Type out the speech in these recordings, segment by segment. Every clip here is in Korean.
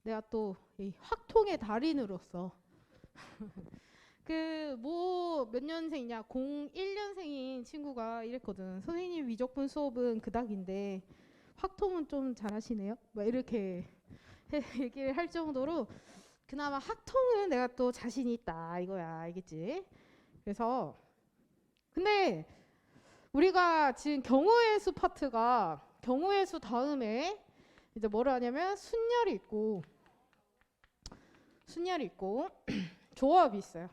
내가 또 이 확통의 달인으로서 그 뭐 몇 년생이냐 01년생인 친구가 이랬거든. 선생님 위적분 수업은 그닥인데 확통은 좀 잘하시네요. 막 이렇게 얘기를 할 정도로 그나마 학통은 내가 또 자신이 있다 이거야. 알겠지? 그래서 근데 우리가 지금 경우의 수 파트가 경우의 수 다음에 이제 뭐를 하냐면 순열이 있고 조합이 있어요.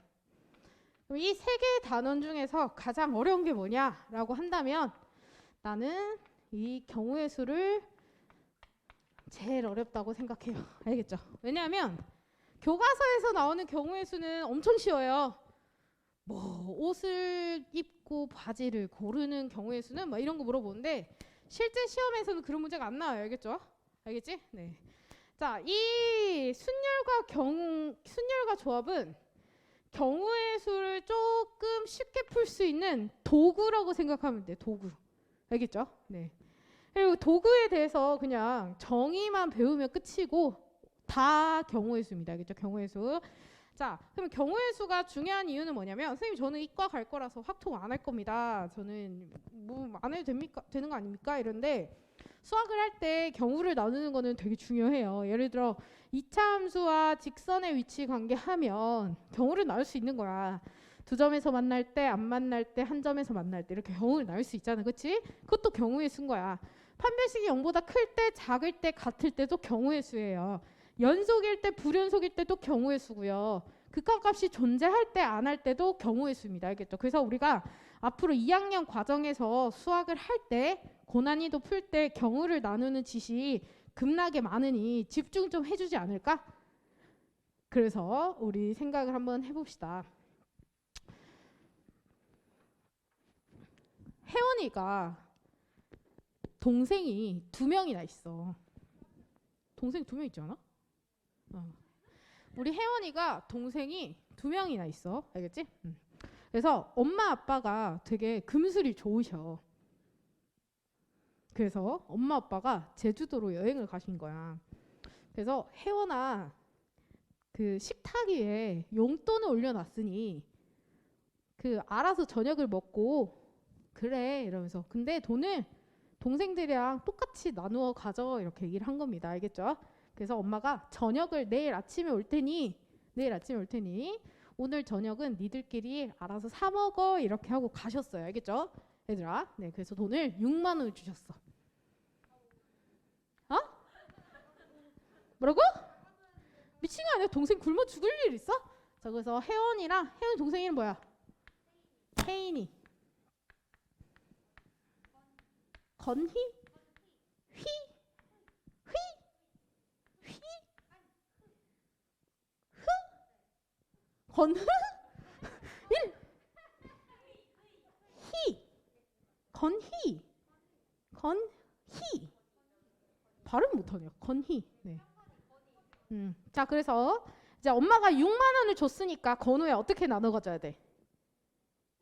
그럼 이 세 개의 단원 중에서 가장 어려운 게 뭐냐라고 한다면 나는 이 경우의 수를 제일 어렵다고 생각해요. 알겠죠? 왜냐하면 교과서에서 나오는 경우의 수는 엄청 쉬워요. 뭐 옷을 입고 바지를 고르는 경우의 수는 막 이런 거 물어보는데 실제 시험에서는 그런 문제가 안 나와요. 알겠죠? 알겠지? 네. 자, 이 순열과 조합은 경우의 수를 조금 쉽게 풀 수 있는 도구라고 생각하면 돼. 도구. 알겠죠? 네. 그리고 도구에 대해서 그냥 정의만 배우면 끝이고 다 경우의 수입니다. 알겠죠? 경우의 수. 자, 그럼 경우의 수가 중요한 이유는 뭐냐면 선생님 저는 이과 갈 거라서 확통 안 할 겁니다. 저는 뭐 안 해도 되는 거 아닙니까? 이런데 수학을 할 때 경우를 나누는 거는 되게 중요해요. 예를 들어 이차함수와 직선의 위치 관계하면 경우를 나눌 수 있는 거야. 두 점에서 만날 때, 안 만날 때, 한 점에서 만날 때 이렇게 경우를 나눌 수 있잖아. 그치? 그것도 경우의 수인 거야. 판별식이 0보다 클 때, 작을 때, 같을 때도 경우의 수예요. 연속일 때, 불연속일 때도 경우의 수고요. 극한값이 존재할 때, 안 할 때도 경우의 수입니다. 알겠죠? 그래서 우리가 앞으로 2학년 과정에서 수학을 할 때, 고난이도 풀 때 경우를 나누는 짓이 급나게 많으니 집중 좀 해주지 않을까? 그래서 우리 생각을 한번 해봅시다. 혜원이가 동생이 2명이나 있어. 동생 2명 있지 않아? 우리 혜원이가 동생이 2명이나 있어. 알겠지? 그래서 엄마 아빠가 되게 금술이 좋으셔. 그래서 엄마 아빠가 제주도로 여행을 가신 거야. 그래서 혜원아 그 식탁 위에 용돈을 올려놨으니 그 알아서 저녁을 먹고 그래 이러면서 근데 돈을 동생들이랑 똑같이 나누어 가져 이렇게 얘기를 한 겁니다. 알겠죠? 그래서 엄마가 저녁을 내일 아침에 올 테니 오늘 저녁은 니들끼리 알아서 사 먹어 이렇게 하고 가셨어요. 알겠죠? 얘들아. 네, 그래서 돈을 6만 원을 주셨어. 어? 뭐라고? 미친 거 아니야? 동생 굶어 죽을 일 있어? 자, 그래서 혜원이 동생 이름 뭐야? 혜인이. 건희? 휘? 휘? 휘? 건흐? 일? 희? 건희? 건희? 발음 못하네요. 건희. 네. 자, 그래서 이제 엄마가 6만 원을 줬으니까 건우야 어떻게 나눠 가져야 돼?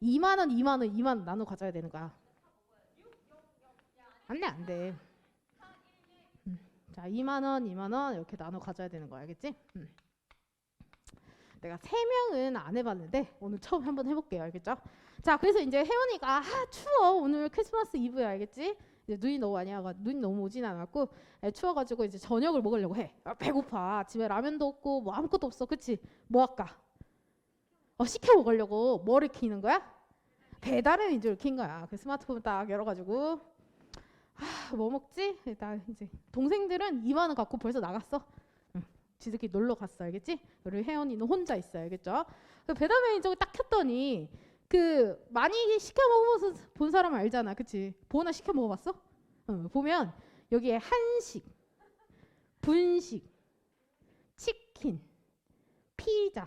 2만 원, 2만 원, 2만 원 나눠 가져야 되는 거야. 안 돼, 안 돼. 자, 2만 원, 2만 원 이렇게 나눠 가져야 되는 거야. 알겠지? 내가 3명은 안 해봤는데 오늘 처음 한번 해볼게요. 알겠죠? 자, 그래서 이제 혜원이가 추워. 오늘 크리스마스 이브야. 알겠지? 이제 눈이 너무 오진 않았고 추워가지고 이제 저녁을 먹으려고 해. 배고파. 집에 라면도 없고 뭐 아무것도 없어. 그치? 뭐 할까? 시켜 먹으려고 뭐를 키는 거야? 배달의 민족을 킨 거야. 그 스마트폰 딱 열어가지고 뭐 먹지? 일단 이제 동생들은 2만 원 갖고 벌써 나갔어. 지들끼리 놀러 갔어. 알겠지? 그리고 혜연이는 혼자 있어. 알겠죠? 그 배달 매니저를 딱 켰더니 그 많이 시켜 먹어서 본 사람 알잖아. 그치? 보나 시켜 먹어봤어? 보면 여기에 한식, 분식, 치킨, 피자,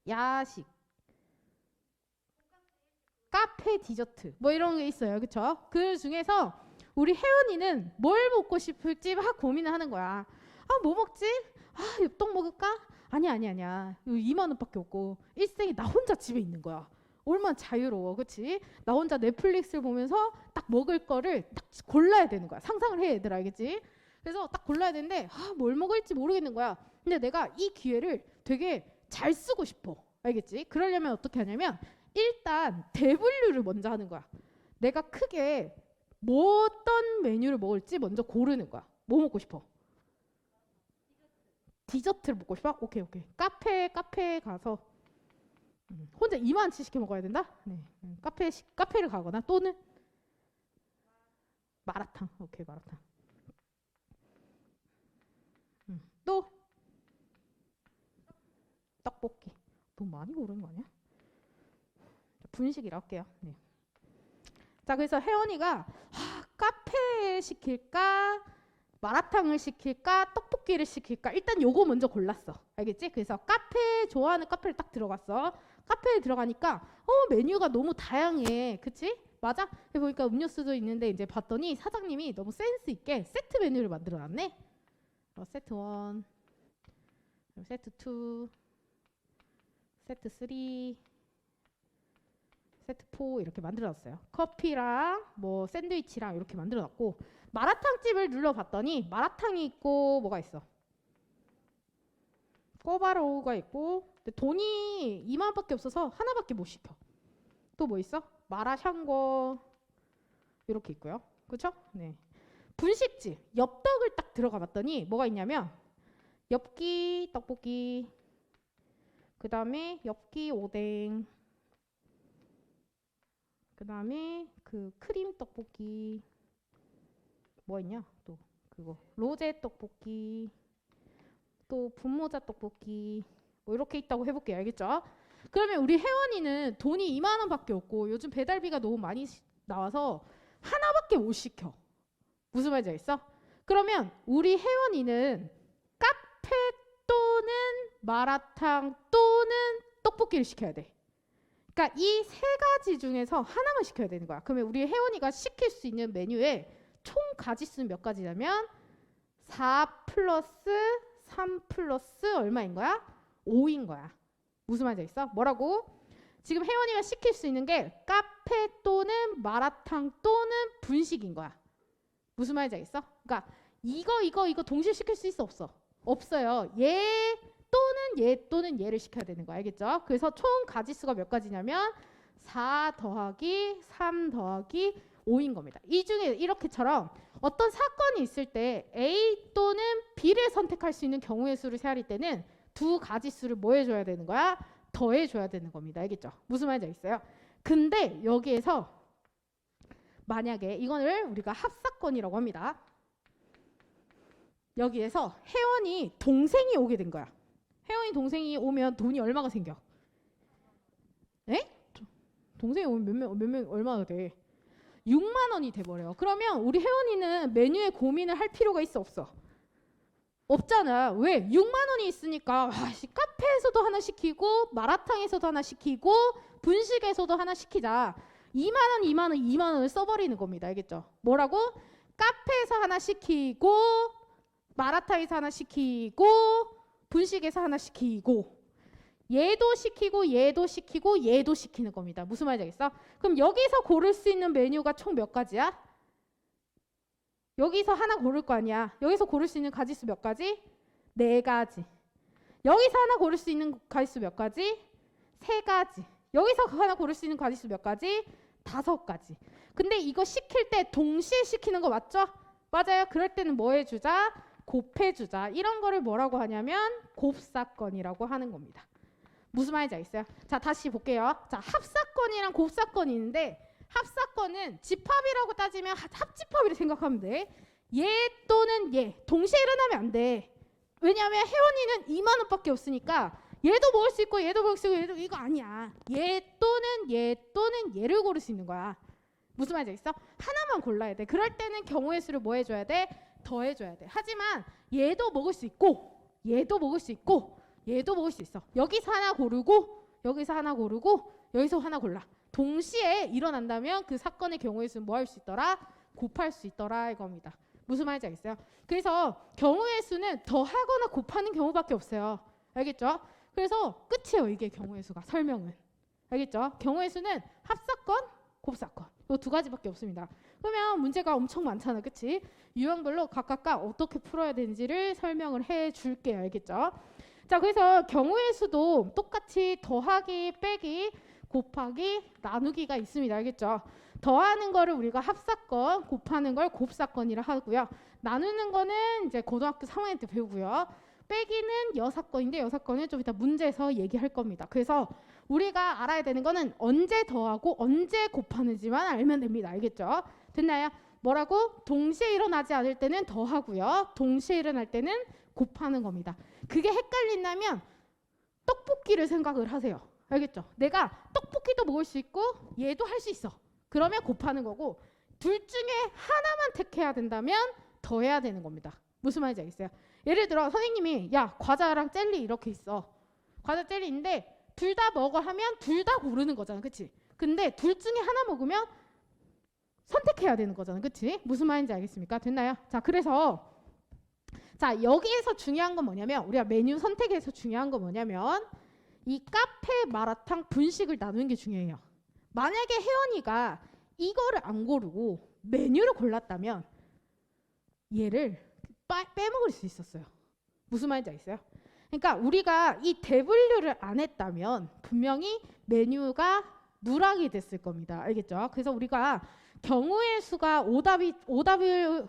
야식, 카페 디저트 뭐 이런 게 있어요. 그쵸? 그 중에서 우리 혜원이는 뭘 먹고 싶을지 막 고민을 하는 거야. 뭐 먹지? 엽떡 먹을까? 아니야. 2만 원밖에 없고 일생에 나 혼자 집에 있는 거야. 얼마나 자유로워. 그치? 나 혼자 넷플릭스를 보면서 딱 먹을 거를 딱 골라야 되는 거야. 상상을 해 얘들아. 알겠지? 그래서 딱 골라야 되는데 뭘 먹을지 모르겠는 거야. 근데 내가 이 기회를 되게 잘 쓰고 싶어. 알겠지? 그러려면 어떻게 하냐면 일단 대분류를 먼저 하는 거야. 내가 크게 뭐 어떤 메뉴를 먹을지 먼저 고르는 거야. 뭐 먹고 싶어? 디저트를 먹고 싶어? 오케이. 카페에 가서 혼자 2만원치 시켜 먹어야 된다? 네. 카페를 가거나 또는 마라탕. 오케이, 마라탕. 또 떡볶이. 너무 많이 고르는 거 아니야? 분식이라 할게요. 네. 자, 그래서 혜원이가 카페 시킬까? 마라탕을 시킬까? 떡볶이를 시킬까? 일단 요거 먼저 골랐어. 알겠지? 그래서 좋아하는 카페를 딱 들어갔어. 카페에 들어가니까 메뉴가 너무 다양해. 그치? 맞아? 보니까 음료수도 있는데 이제 봤더니 사장님이 너무 센스 있게 세트 메뉴를 만들어 놨네. 세트 1, 세트 2, 세트 3, 세트 4 이렇게 만들어놨어요. 커피랑 뭐 샌드위치랑 이렇게 만들어놨고 마라탕집을 눌러봤더니 마라탕이 있고 뭐가 있어? 꼬바로우가 있고 근데 돈이 2만원밖에 없어서 하나밖에 못 시켜. 또 뭐 있어? 마라샹궈 이렇게 있고요. 그쵸? 네. 분식집 엽떡을 딱 들어가 봤더니 뭐가 있냐면 엽기 떡볶이 그 다음에 엽기 오뎅 그 다음에 그 크림 떡볶이 뭐 있냐 또 그거 로제 떡볶이 또 분모자 떡볶이 뭐 이렇게 있다고 해볼게요. 알겠죠? 그러면 우리 혜원이는 돈이 2만원밖에 없고 요즘 배달비가 너무 많이 나와서 하나밖에 못 시켜. 무슨 말인지 알겠어? 그러면 우리 혜원이는 카페 또는 마라탕 또는 떡볶이를 시켜야 돼. 그러니까 이 세 가지 중에서 하나만 시켜야 되는 거야. 그러면 우리 혜원이가 시킬 수 있는 메뉴에 총 가지수는 몇 가지냐면 4 플러스 3 플러스 얼마인 거야? 5인 거야. 무슨 말인지 알겠어? 뭐라고? 지금 혜원이가 시킬 수 있는 게 카페 또는 마라탕 또는 분식인 거야. 무슨 말인지 알겠어? 그러니까 이거 동시에 시킬 수 있어? 없어? 없어요. 얘 또는 얘를 시켜야 되는 거 알겠죠? 그래서 총 가지수가 몇 가지냐면 4 더하기 3 더하기 5인 겁니다. 이 중에 이렇게처럼 어떤 사건이 있을 때 A 또는 B를 선택할 수 있는 경우의 수를 세할 때는 두 가지수를 뭐 해줘야 되는 거야? 더해줘야 되는 겁니다. 알겠죠? 무슨 말인지 알겠어요? 근데 여기에서 만약에 이거를 우리가 합사건이라고 합니다. 여기에서 혜원이 동생이 오게 된 거야. 혜원이 동생이 오면 돈이 얼마가 생겨? 에? 동생이 오면 몇 명 얼마가 돼? 6만 원이 돼버려요. 그러면 우리 혜원이는 메뉴에 고민을 할 필요가 있어 없어? 없잖아. 왜? 6만 원이 있으니까 카페에서도 하나 시키고 마라탕에서도 하나 시키고 분식에서도 하나 시키자. 2만 원을 써버리는 겁니다. 알겠죠? 뭐라고? 카페에서 하나 시키고 마라탕에서 하나 시키고 분식에서 하나 시키고 얘도 시키고 얘도 시키고 얘도 시키는 겁니다. 무슨 말인지 알겠어? 그럼 여기서 고를 수 있는 메뉴가 총 몇 가지야? 여기서 하나 고를 거 아니야. 여기서 고를 수 있는 가지수 몇 가지? 4가지. 여기서 하나 고를 수 있는 가지수 몇 가지? 3가지. 여기서 하나 고를 수 있는 가지수 몇 가지? 5가지. 근데 이거 시킬 때 동시에 시키는 거 맞죠? 맞아요. 그럴 때는 뭐 해주자? 곱해주자. 이런 거를 뭐라고 하냐면 곱사건이라고 하는 겁니다. 무슨 말인지 알겠어요? 자, 다시 볼게요. 자, 합사건이랑 곱사건이 있는데 합사건은 집합이라고 따지면 합집합이라고 생각하면 돼. 얘 또는 얘 동시에 일어나면 안 돼. 왜냐하면 혜원이는 2만 원밖에 없으니까 얘도 먹을 수 있고 얘도 먹을 수 있고 얘도 이거 아니야. 얘 또는 얘를 고를 수 있는 거야. 무슨 말인지 알겠어? 하나만 골라야 돼. 그럴 때는 경우의 수를 뭐 해줘야 돼? 더해줘야 돼. 하지만 얘도 먹을 수 있고 얘도 먹을 수 있고 얘도 먹을 수 있어. 여기서 하나 고르고 여기서 하나 고르고 여기서 하나 골라. 동시에 일어난다면 그 사건의 경우의 수는 뭐 할 수 있더라? 곱할 수 있더라 이겁니다. 무슨 말인지 알겠어요? 그래서 경우의 수는 더하거나 곱하는 경우밖에 없어요. 알겠죠? 그래서 끝이에요. 이게 경우의 수가 설명은. 알겠죠? 경우의 수는 합사건, 곱사건 이 두 가지밖에 없습니다. 그러면 문제가 엄청 많잖아, 그치? 유형별로 각각가 어떻게 풀어야 되는지를 설명을 해줄게요, 알겠죠? 자, 그래서 경우의 수도 똑같이 더하기, 빼기, 곱하기, 나누기가 있습니다, 알겠죠? 더하는 거를 우리가 합사건, 곱하는 걸 곱사건이라 하고요. 나누는 거는 이제 고등학교 3학년 때 배우고요. 빼기는 여사건인데 여사건은 좀 이따 문제에서 얘기할 겁니다. 그래서 우리가 알아야 되는 거는 언제 더하고 언제 곱하는지만 알면 됩니다. 알겠죠? 됐나요? 뭐라고? 동시에 일어나지 않을 때는 더하고요. 동시에 일어날 때는 곱하는 겁니다. 그게 헷갈린다면 떡볶이를 생각을 하세요. 알겠죠? 내가 떡볶이도 먹을 수 있고 얘도 할 수 있어. 그러면 곱하는 거고 둘 중에 하나만 택해야 된다면 더해야 되는 겁니다. 무슨 말인지 알겠어요? 예를 들어 선생님이 야 과자랑 젤리 이렇게 있어. 과자 젤리인데 둘 다 먹어 하면 둘 다 고르는 거잖아. 그치? 근데 둘 중에 하나 먹으면 선택해야 되는 거잖아. 그치? 무슨 말인지 알겠습니까? 됐나요? 자, 그래서 자 여기에서 중요한 건 뭐냐면 우리가 메뉴 선택에서 중요한 건 뭐냐면 이 카페 마라탕 분식을 나누는 게 중요해요. 만약에 혜원이가 이거를 안 고르고 메뉴를 골랐다면 얘를 빼먹을 수 있었어요. 무슨 말인지 알겠어요? 그러니까 우리가 이 대분류를 안 했다면 분명히 메뉴가 누락이 됐을 겁니다. 알겠죠? 그래서 우리가 경우의 수가 오답을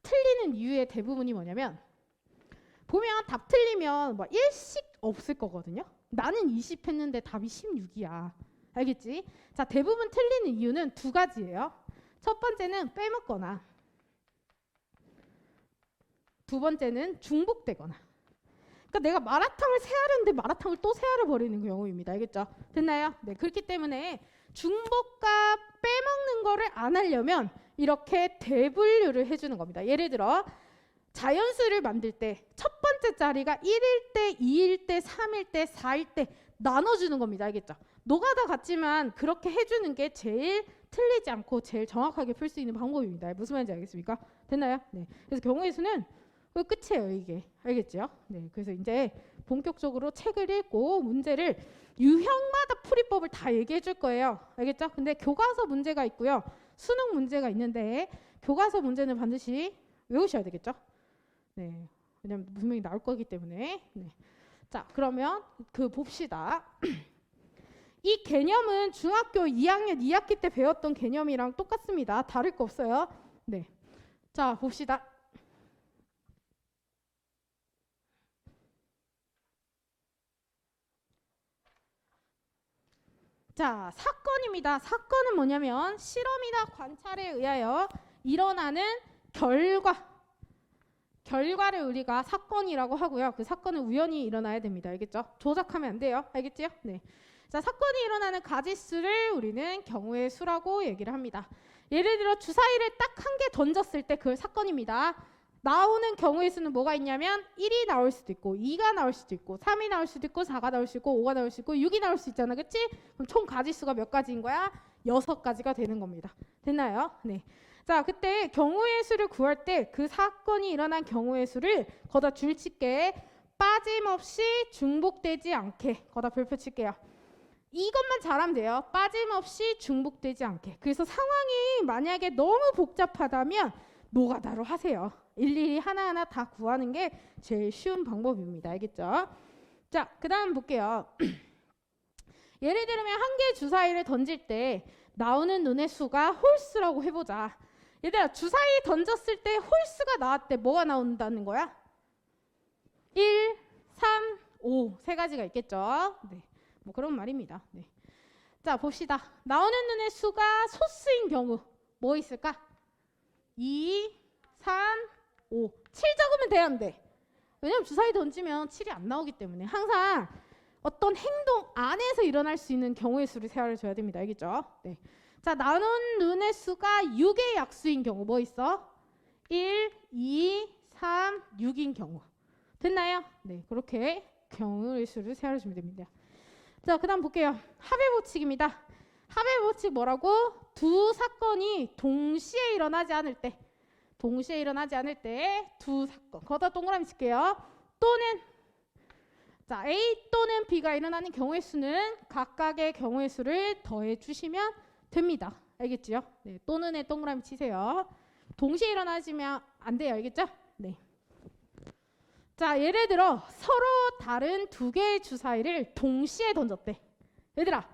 틀리는 이유의 대부분이 뭐냐면 보면 답 틀리면 뭐 1씩 없을 거거든요. 나는 20 했는데 답이 16이야. 알겠지? 자, 대부분 틀리는 이유는 두 가지예요. 첫 번째는 빼먹거나 두 번째는 중복되거나. 그러니까 내가 마라탕을 세하려는데 마라탕을 또 세하려 버리는 경우입니다. 알겠죠? 됐나요? 네, 그렇기 때문에 중복과 빼먹는 거를 안 하려면 이렇게 대분류를 해주는 겁니다. 예를 들어 자연수를 만들 때 첫 번째 자리가 1일 때, 2일 때, 3일 때, 4일 때 나눠주는 겁니다. 알겠죠? 노가다 같지만 그렇게 해주는 게 제일 틀리지 않고 제일 정확하게 풀 수 있는 방법입니다. 무슨 말인지 알겠습니까? 됐나요? 네. 그래서 경우의 수는 끝이에요, 이게. 알겠죠? 네. 그래서 이제 본격적으로 책을 읽고 문제를 유형마다 풀이법을 다 얘기해 줄 거예요. 알겠죠? 근데 교과서 문제가 있고요. 수능 문제가 있는데 교과서 문제는 반드시 외우셔야 되겠죠? 네. 왜냐면 분명히 나올 거기 때문에. 네. 자, 그러면 봅시다. 이 개념은 중학교 2학년 2학기 때 배웠던 개념이랑 똑같습니다. 다를 거 없어요. 네. 자, 봅시다. 자, 사건입니다. 사건은 뭐냐면 실험이나 관찰에 의하여 일어나는 결과를 우리가 사건이라고 하고요. 그 사건은 우연히 일어나야 됩니다. 알겠죠? 조작하면 안 돼요. 알겠죠? 네. 자, 사건이 일어나는 가짓수를 우리는 경우의 수라고 얘기를 합니다. 예를 들어 주사위를 딱 한 개 던졌을 때 그걸 사건입니다. 나오는 경우의 수는 뭐가 있냐면 1이 나올 수도 있고 2가 나올 수도 있고 3이 나올 수도 있고 4가 나올 수 있고 5가 나올 수 있고 6이 나올 수 있잖아. 그치? 그럼 총 가짓수가 몇 가지인 거야? 6가지가 되는 겁니다. 됐나요? 네. 자, 그때 경우의 수를 구할 때 그 사건이 일어난 경우의 수를 거기다 줄 칠게 빠짐없이 중복되지 않게 거기다 별표 칠게요. 이것만 잘하면 돼요. 빠짐없이 중복되지 않게. 그래서 상황이 만약에 너무 복잡하다면 노가다로 하세요. 일일이 하나하나 다 구하는 게 제일 쉬운 방법입니다. 알겠죠? 자, 그 다음 볼게요. 예를 들면 한 개의 주사위를 던질 때 나오는 눈의 수가 홀수라고 해보자. 얘들아, 주사위 던졌을 때 홀수가 나왔대. 뭐가 나온다는 거야? 1, 3, 5 세 가지가 있겠죠? 네, 뭐 그런 말입니다. 네. 자, 봅시다. 나오는 눈의 수가 소수인 경우 뭐 있을까? 2, 3, 5 7 적으면 돼야 안 돼? 왜냐면 주사위 던지면 7이 안 나오기 때문에 항상 어떤 행동 안에서 일어날 수 있는 경우의 수를 세워줘야 됩니다. 알겠죠? 네. 자, 나눈 눈의 수가 6의 약수인 경우 뭐 있어? 1, 2, 3, 6인 경우. 됐나요? 네, 그렇게 경우의 수를 세워주면 됩니다. 자, 그 다음 볼게요. 합의 법칙입니다. 합의 법칙 뭐라고? 두 사건이 동시에 일어나지 않을 때 두 사건 거기다 동그라미 칠게요. 또는 자, A 또는 B가 일어나는 경우의 수는 각각의 경우의 수를 더해 주시면 됩니다. 알겠죠? 네, 또는에 동그라미 치세요. 동시에 일어나시면 안 돼요. 알겠죠? 네. 자, 예를 들어 서로 다른 두 개의 주사위를 동시에 던졌대. 얘들아,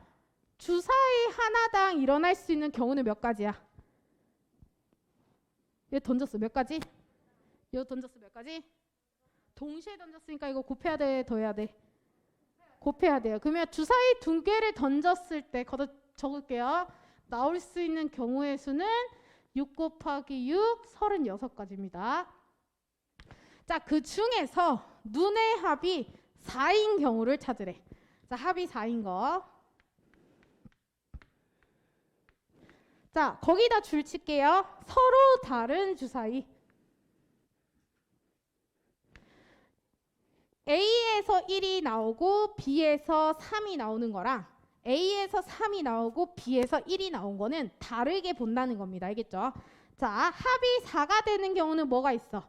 주사위 하나당 일어날 수 있는 경우는 몇 가지야? 얘 던졌어. 몇 가지? 얘 던졌어. 몇 가지? 동시에 던졌으니까 이거 곱해야 돼? 더해야 돼? 곱해야 돼요. 그러면 주사위 두 개를 던졌을 때 걷어 적을게요. 나올 수 있는 경우의 수는 6 곱하기 6, 36가지입니다. 자, 그 중에서 눈의 합이 4인 경우를 찾으래. 자, 합이 4인 거. 자, 거기다 줄 칠게요. 서로 다른 주사위. A에서 1이 나오고 B에서 3이 나오는 거랑 A에서 3이 나오고 B에서 1이 나온 거는 다르게 본다는 겁니다. 알겠죠? 자, 합이 4가 되는 경우는 뭐가 있어?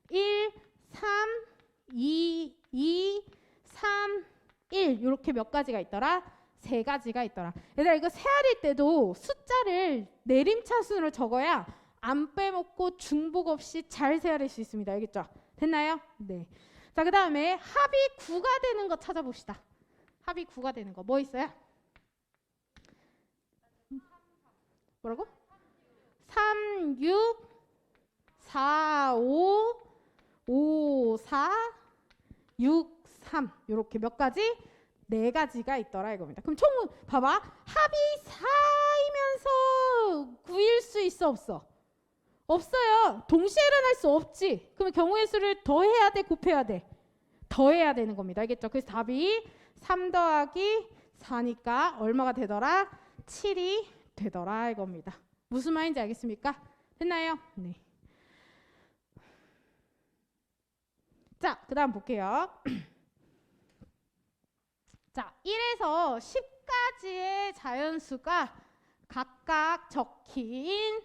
1, 3, 2, 2, 3, 1 이렇게 몇 가지가 있더라? 3가지가 있더라. 얘들아, 이거 세알일 때도 숫자를 내림차순으로 적어야 안 빼먹고 중복 없이 잘 세알일 수 있습니다. 알겠죠? 됐나요? 네. 자, 그 다음에 합이 9가 되는 거 찾아봅시다. 합이 9가 되는 거 뭐 있어요? 뭐라고? 3, 6, 4, 5, 5, 4, 6, 3 이렇게 몇 가지? 4가지가 있더라 이겁니다. 그럼 총 봐봐. 합이 4이면서 9일 수 있어 없어? 없어요. 동시에 일어날 수 없지. 그러면 경우의 수를 더해야 돼? 곱해야 돼? 더해야 되는 겁니다. 알겠죠? 그래서 답이 3 더하기 4니까 얼마가 되더라? 7이 되더라 이겁니다. 무슨 말인지 알겠습니까? 됐나요? 네. 자, 그 다음 볼게요. 자, 1에서 10까지의 자연수가 각각 적힌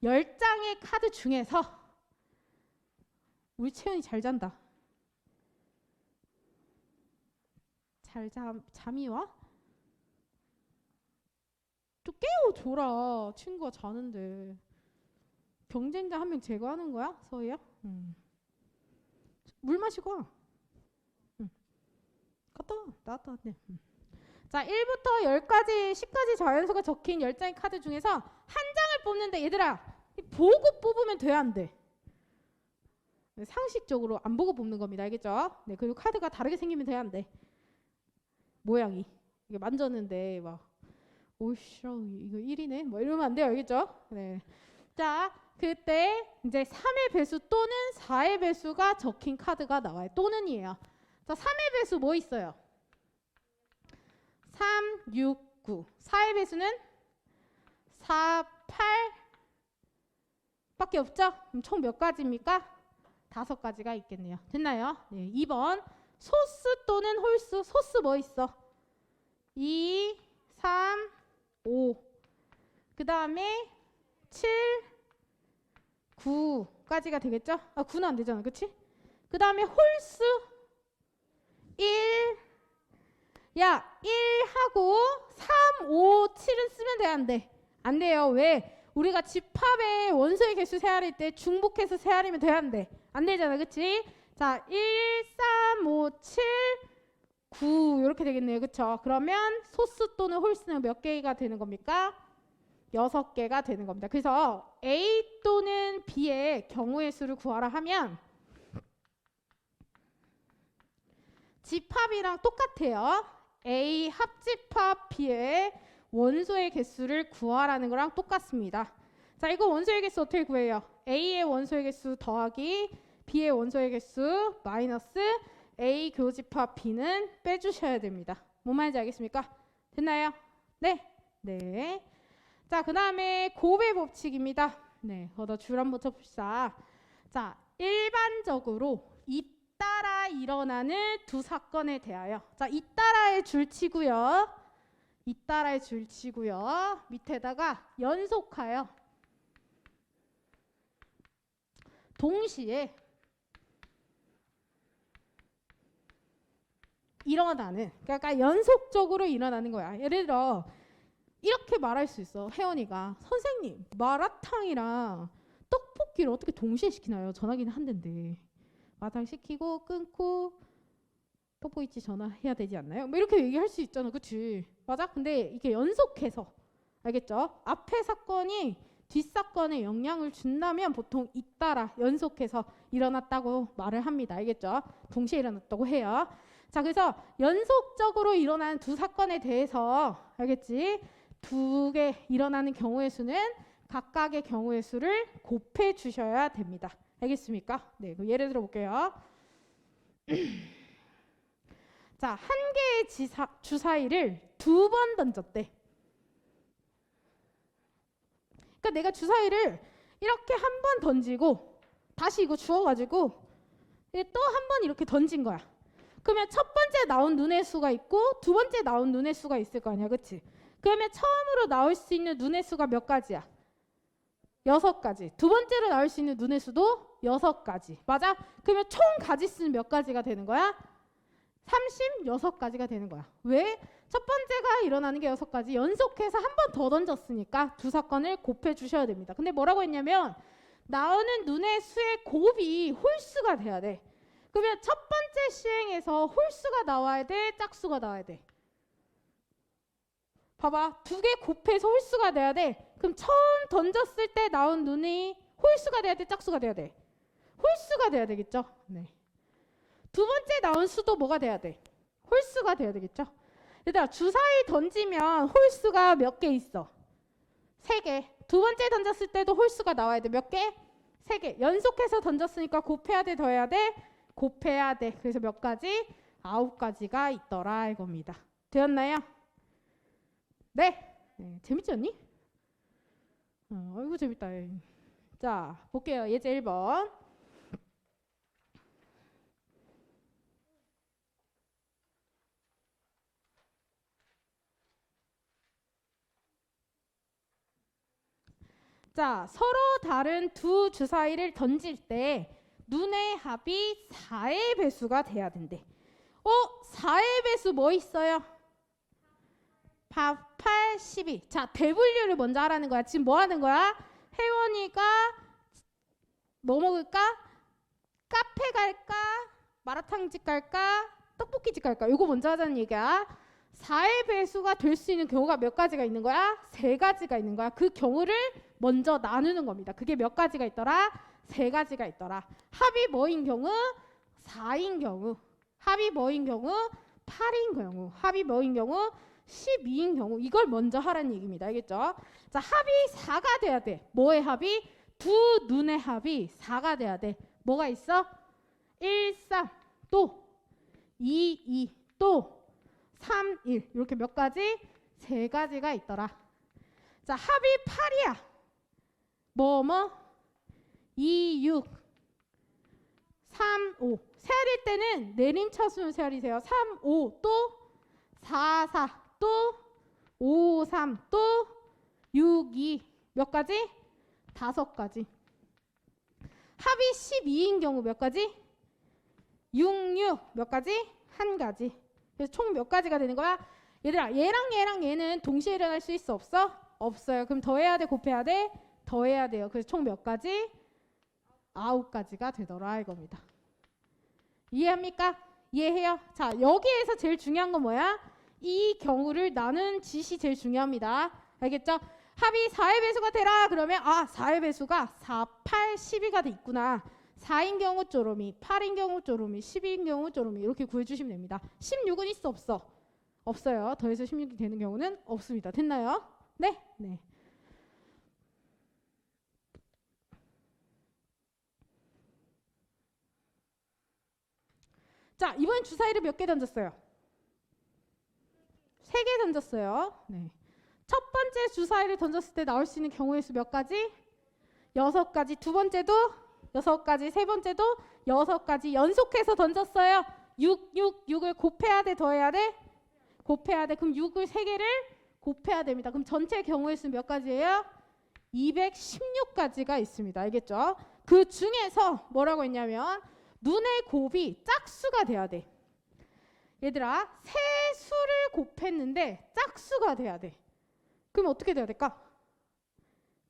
10장의 카드 중에서 우리 채연이 잘 잔다. 잠이 와? 좀 깨워줘라. 친구가 자는데. 경쟁자 한 명 제거하는 거야? 서희야? 물 마시고 와. 갔다 와. 나왔다. 네. 자, 1부터 10까지, 10까지 자연수가 적힌 10장의 카드 중에서 한 장을 뽑는데 얘들아, 보고 뽑으면 돼, 안 돼? 상식적으로 안 보고 뽑는 겁니다. 알겠죠? 네, 그리고 카드가 다르게 생기면 돼, 안 돼? 모양이. 이게 만졌는데 막 오이씨 이거 1이네? 뭐 이러면 안 돼요. 알겠죠? 네. 자, 그때 이제 3의 배수 또는 4의 배수가 적힌 카드가 나와요. 또는이에요. 자, 3의 배수 뭐 있어요? 3, 6, 9. 4의 배수는 4, 8 밖에 없죠? 그럼 총 몇 가지입니까? 5가지가 있겠네요. 됐나요? 네, 2번 소수 또는 홀수. 소수 뭐 있어? 2, 3, 5. 그 다음에 7, 9까지가 되겠죠? 아, 9는 안 되잖아. 그치? 그 다음에 홀수 1. 야, 1하고 3, 5, 7은 쓰면 돼, 안 돼? 안 돼요. 왜? 우리가 집합의 원소의 개수 세알일 때 중복해서 세알이면 돼, 안 돼? 안 되잖아. 그치? 자, 1, 3, 5, 7, 9 이렇게 되겠네요. 그쵸? 그러면 소수 또는 홀수는 몇 개가 되는 겁니까? 6개가 되는 겁니다. 그래서 A 또는 B의 경우의 수를 구하라 하면 집합이랑 똑같아요. A 합집합 B의 원소의 개수를 구하라는 거랑 똑같습니다. 자, 이거 원소의 개수 어떻게 구해요? A의 원소의 개수 더하기 B의 원소의 개수 마이너스 A 교집합 B는 빼주셔야 됩니다. 뭔 말인지 알겠습니까? 됐나요? 네. 네. 자, 그 다음에 곱의 법칙입니다. 네, 걷어 줄 한번 쳐봅시다. 자, 일반적으로 잇따라 일어나는 두 사건에 대하여, 자, 잇따라의 줄 치고요. 잇따라의 줄 치고요. 밑에다가 연속하여 동시에 일어나는, 그러니까 연속적으로 일어나는 거야. 예를 들어 이렇게 말할 수 있어. 혜원이가 선생님 마라탕이랑 떡볶이를 어떻게 동시에 시키나요? 전화기는 한 대인데 마라탕 시키고 끊고 떡볶이집 전화해야 되지 않나요? 뭐 이렇게 얘기할 수 있잖아. 그치? 맞아? 근데 이게 연속해서 알겠죠? 앞에 사건이 뒷사건에 영향을 준다면 보통 잇따라 연속해서 일어났다고 말을 합니다. 알겠죠? 동시에 일어났다고 해요. 자, 그래서 연속적으로 일어나는 두 사건에 대해서 알겠지? 두 개 일어나는 경우의 수는 각각의 경우의 수를 곱해 주셔야 됩니다. 알겠습니까? 네, 그럼 예를 들어 볼게요. 자, 한 개의 주사위를 두 번 던졌대. 그러니까 내가 주사위를 이렇게 한 번 던지고 다시 이거 주워가지고 또 한 번 이렇게 던진 거야. 그러면 첫 번째 나온 눈의 수가 있고 두 번째 나온 눈의 수가 있을 거 아니야, 그치? 그러면 처음으로 나올 수 있는 눈의 수가 몇 가지야? 6가지. 두 번째로 나올 수 있는 눈의 수도 6가지. 맞아? 그러면 총 가지 수는 몇 가지가 되는 거야? 36가지가 되는 거야. 왜? 첫 번째가 일어나는 게 6가지. 연속해서 한 번 더 던졌으니까 두 사건을 곱해 주셔야 됩니다. 근데 뭐라고 했냐면 나오는 눈의 수의 곱이 홀수가 돼야 돼. 그러면 첫 번째 시행에서 홀수가 나와야 돼? 짝수가 나와야 돼? 봐봐. 두 개 곱해서 홀수가 돼야 돼. 그럼 처음 던졌을 때 나온 눈이 홀수가 돼야 돼? 짝수가 돼야 돼? 홀수가 돼야 되겠죠? 네. 두 번째 나온 수도 뭐가 돼야 돼? 홀수가 돼야 되겠죠? 얘들아, 주사위 던지면 홀수가 몇 개 있어? 3개. 두 번째 던졌을 때도 홀수가 나와야 돼. 몇 개? 3개. 연속해서 던졌으니까 곱해야 돼? 더해야 돼? 곱해야 돼. 그래서 몇 가지? 9가지가 있더라 이겁니다. 되었나요? 네. 네. 재밌지 않니? 아이고 재밌다. 자, 볼게요. 예제 1번. 자, 서로 다른 두 주사위를 던질 때 눈의 합이 4의 배수가 돼야 된대. 4의 배수 뭐 있어요? 8, 12. 자, 대분류를 먼저 하라는 거야. 지금 뭐 하는 거야? 혜원이가 뭐 먹을까? 카페 갈까? 마라탕집 갈까? 떡볶이집 갈까? 이거 먼저 하자는 얘기야. 4의 배수가 될 수 있는 경우가 몇 가지가 있는 거야? 3가지가 있는 거야. 그 경우를 먼저 나누는 겁니다. 그게 몇 가지가 있더라? 3가지가 있더라. 합이 뭐인 경우? 4인 경우. 합이 뭐인 경우? 8인 경우. 합이 뭐인 경우? 12인 경우. 이걸 먼저 하라는 얘기입니다. 알겠죠? 자, 합이 4가 돼야 돼. 뭐의 합이? 두 눈의 합이 4가 돼야 돼. 뭐가 있어? 1, 3, 또 2, 2, 또 3, 1. 이렇게 몇 가지? 3가지가 있더라. 자, 합이 8이야. 뭐? 2, 6, 3, 5. 세알일 때는 내림차순 세알이세요. 3, 5, 또 4, 4, 또 5, 3, 또 6, 2. 몇 가지? 5가지. 합이 12인 경우 몇 가지? 6, 6. 몇 가지? 1가지. 그래서 총 몇 가지가 되는 거야? 얘들아, 얘랑 얘는 동시에 일어날 수 있어? 없어? 없어요. 그럼 더해야 돼? 곱해야 돼? 더해야 돼요. 그래서 총 몇 가지? 9가지가 되더라 이겁니다. 이해합니까? 이해해요? 자, 여기에서 제일 중요한 건 뭐야? 이 경우를 나눈 짓이 제일 중요합니다. 알겠죠? 합이 4의 배수가 되라 그러면 4의 배수가 4, 8, 12가 돼 있구나. 4인 경우 쪼로미, 8인 경우 쪼로미, 12인 경우 쪼로미 이렇게 구해주시면 됩니다. 16은 있어 없어? 없어요. 더해서 16이 되는 경우는 없습니다. 됐나요? 네? 네. 자, 이번엔 주사위를 몇 개 던졌어요? 3개 던졌어요. 네. 첫 번째 주사위를 던졌을 때 나올 수 있는 경우의 수 몇 가지? 6가지. 두 번째도 6가지. 세 번째도 6가지. 연속해서 던졌어요. 6을 곱해야 돼? 더해야 돼? 곱해야 돼. 그럼 6을 3개를 곱해야 됩니다. 그럼 전체 경우의 수 몇 가지예요? 216가지가 있습니다. 알겠죠? 그 중에서 뭐라고 했냐면 눈의 곱이 짝수가 돼야 돼. 얘들아, 세 수를 곱했는데 짝수가 돼야 돼. 그럼 어떻게 돼야 될까?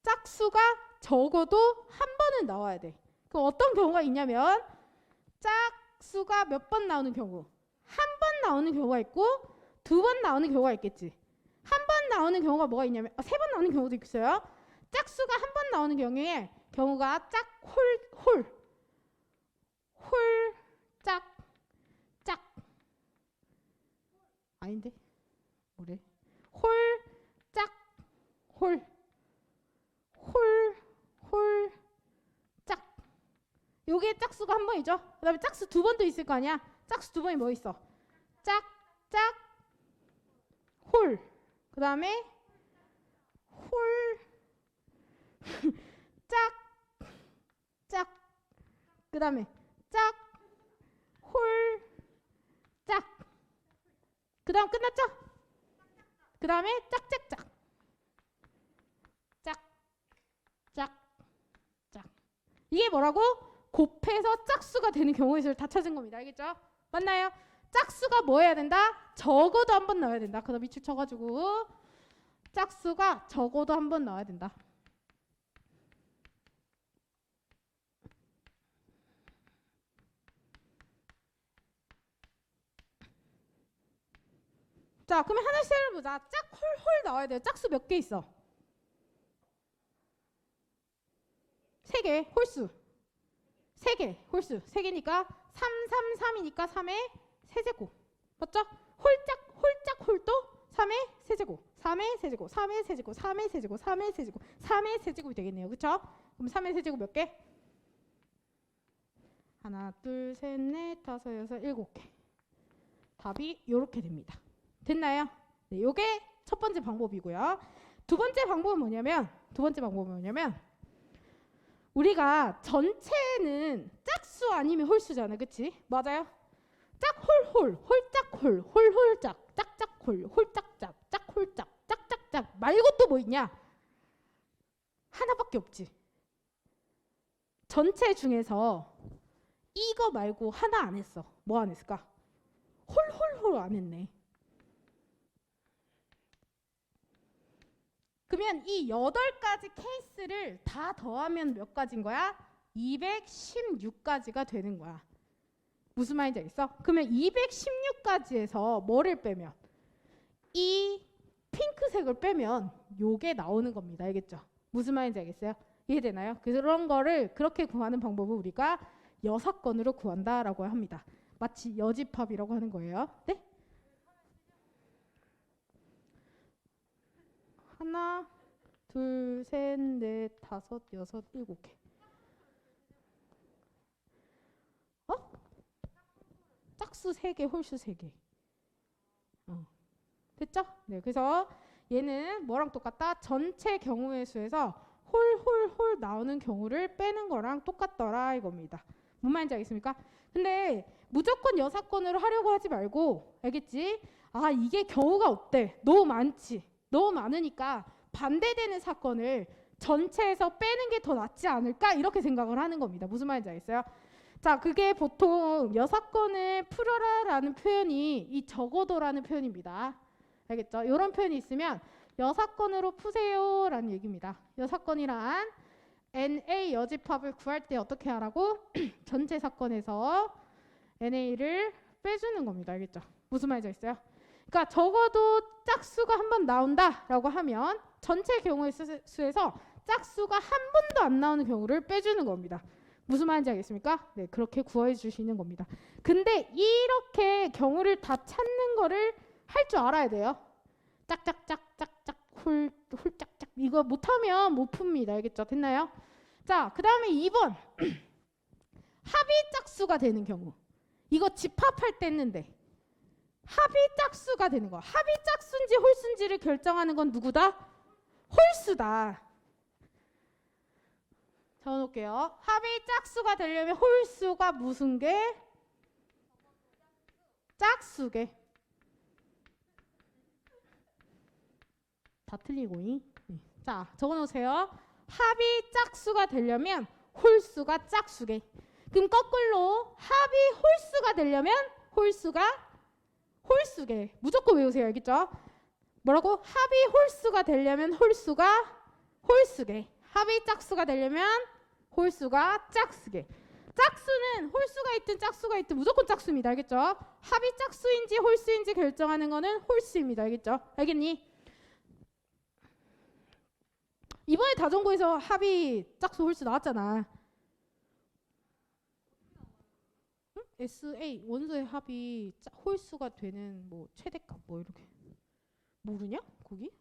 짝수가 적어도 한 번은 나와야 돼. 그럼 어떤 경우가 있냐면 짝수가 몇 번 나오는 경우? 한 번 나오는 경우가 있고 2번 나오는 경우가 있겠지. 한 번 나오는 경우가 뭐가 있냐면 3번 나오는 경우도 있어요. 짝수가 한 번 나오는 경우가 짝 아닌데 뭐래? 짝 요게 짝수가 한 번이죠. 그 다음에 짝수 2번도 있을 거 아니야. 짝수 2번이 뭐 있어? 짝 그 다음에 그 다음에 그 다음 끝났죠? 그 다음에 이게 뭐라고? 곱해서 짝수가 되는 경우의 수를 다 찾은 겁니다. 알겠죠? 맞나요? 짝수가 뭐 해야 된다? 적어도 한 번 나와야 된다. 그 다음 밑줄 쳐가지고 짝수가 적어도 한 번 나와야 된다. 자, 그러면 하나씩 해보자. 짝, 나와야 돼요. 짝수 몇 개 있어? 3개, 홀수. 3개, 홀수. 3개니까 3이니까 3의 세제곱. 맞죠? 홀도 3의 세제곱. 3의 세제곱, 3의 세제곱, 3의 세제곱, 3의 세제곱, 3의 세제곱이 되겠네요. 그쵸? 그럼 3의 세제곱 몇 개? 하나, 둘, 셋, 넷, 다섯, 여섯, 7개. 답이 이렇게 됩니다. 됐나요? 네, 요게 첫 번째 방법이고요. 두 번째 방법은 뭐냐면 우리가 전체는 짝수 아니면 홀수잖아요. 그치? 맞아요? 짝홀짝, 짝짝홀, 홀짝짝, 짝홀짝, 짝짝짝 말고 또 뭐 있냐? 하나밖에 없지. 전체 중에서 이거 말고 하나 안 했어. 뭐 안 했을까? 홀 안 했네. 그러면 이 8가지 케이스를 다 더하면 몇 가지인 거야? 216가지가 되는 거야. 무슨 말인지 알겠어? 그러면 216가지에서 뭐를 빼면? 이 핑크색을 빼면 요게 나오는 겁니다. 알겠죠? 무슨 말인지 알겠어요? 이해되나요? 그런 거를 그렇게 구하는 방법을 우리가 여사건으로 구한다라고 합니다. 마치 여집합이라고 하는 거예요. 네? 하나, 둘, 셋, 넷, 다섯, 여섯, 7개. 짝수 3개, 홀수 3개. 됐죠? 네, 그래서 얘는 뭐랑 똑같다? 전체 경우의 수에서 홀 나오는 경우를 빼는 거랑 똑같더라 이겁니다. 뭔 말인지 알겠습니까? 근데 무조건 여사건으로 하려고 하지 말고, 알겠지? 아, 이게 경우가 어때? 너무 많지. 너무 많으니까 반대되는 사건을 전체에서 빼는 게 더 낫지 않을까? 이렇게 생각을 하는 겁니다. 무슨 말인지 알겠어요? 자, 그게 보통 여사건을 풀어라라는 표현이 이 적어도라는 표현입니다. 알겠죠? 이런 표현이 있으면 여사건으로 푸세요라는 얘기입니다. 여사건이란 NA 여집합을 구할 때 어떻게 하라고? 전체 사건에서 NA를 빼주는 겁니다. 알겠죠? 무슨 말인지 알겠어요? 그러니까 적어도 짝수가 한 번 나온다라고 하면 전체 경우의 수에서 짝수가 한 번도 안 나오는 경우를 빼주는 겁니다. 무슨 말인지 알겠습니까? 네, 그렇게 구해 주시는 겁니다. 근데 이렇게 경우를 다 찾는 거를 할 줄 알아야 돼요. 짝짝짝짝짝 홀짝짝 이거 못하면 못 풉니다. 알겠죠? 됐나요? 자, 그 다음에 2번 합의 짝수가 되는 경우. 이거 집합할 때 했는데 합의 짝수가 되는 거. 합의 짝수인지 홀수인지를 결정하는 건 누구다? 홀수다. 적어놓을게요. 합의 짝수가 되려면 홀수가 무슨 개? 짝수개. 다 틀리고잉. 자, 적어놓으세요. 합의 짝수가 되려면 홀수가 짝수개. 그럼 거꾸로 합의 홀수가 되려면 홀수가 홀수개. 무조건 외우세요. 알겠죠? 뭐라고? 합이 홀수가 되려면 홀수개. 합이 짝수가 되려면 홀수가 짝수개. 짝수는 홀수가 있든 짝수가 있든 무조건 짝수입니다. 알겠죠? 합이 짝수인지 홀수인지 결정하는 거는 홀수입니다. 알겠죠? 알겠니? 이번에 다전고에서 합이 짝수 홀수 나왔잖아. 응? SA 원소의 합이 홀수가 되는 뭐 최대값 뭐 이렇게 모르냐? 거기?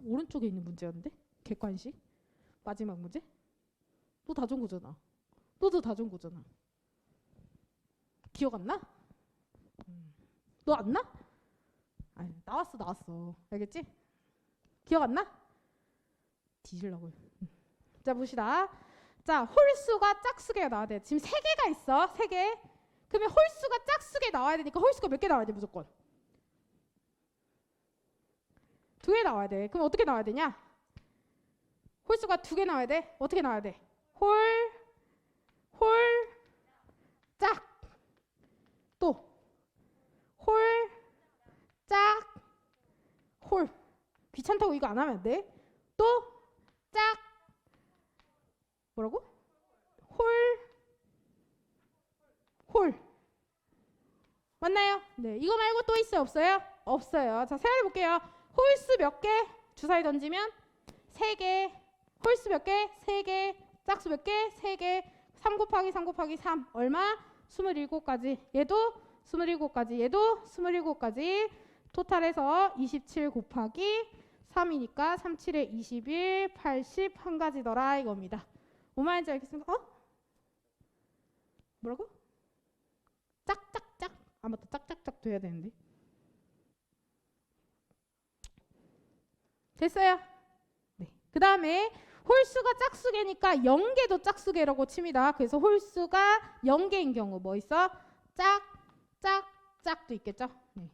오른쪽에 있는 문제였는데? 객관식? 마지막 문제? 너 다전고잖아. 너도 다전고잖아. 기억 안 나? 너 안 나? 아니, 나왔어. 알겠지? 기억 안 나? 뒤질라고요. 자, 봅시다. 자, 홀수가 짝수개가 나와야 돼. 지금 3개가 있어. 3개. 그러면 홀수가 짝수개 나와야 되니까 홀수가 몇 개 나와야 돼? 무조건 2개 나와야 돼. 그럼 어떻게 나와야 되냐? 홀수가 2개 나와야 돼. 어떻게 나와야 돼? 짝. 또 홀, 짝, 홀. 귀찮다고 이거 안 하면 안 돼. 또 짝. 뭐라고? 홀. 맞나요? 네. 이거 말고 또 있어요? 없어요? 없어요. 자, 생각해 볼게요. 홀수 몇 개? 주사위 던지면 3개. 홀수 몇 개? 3개. 짝수 몇 개? 3개. 3 곱하기 3 곱하기 3 얼마? 27가지. 얘도 27가지. 얘도 27가지. 토탈해서 27 곱하기 3이니까 3, 7에 21, 80 한 가지더라 이겁니다. 뭔 말인지 알겠습니까? 뭐라고? 짝짝짝. 아 맞다. 짝짝짝 돼야 되는데. 됐어요? 네. 그 다음에 홀수가 짝수개니까 0개도 짝수개라고 칩니다. 그래서 홀수가 0개인 경우 뭐 있어? 짝짝짝도 있겠죠? 네.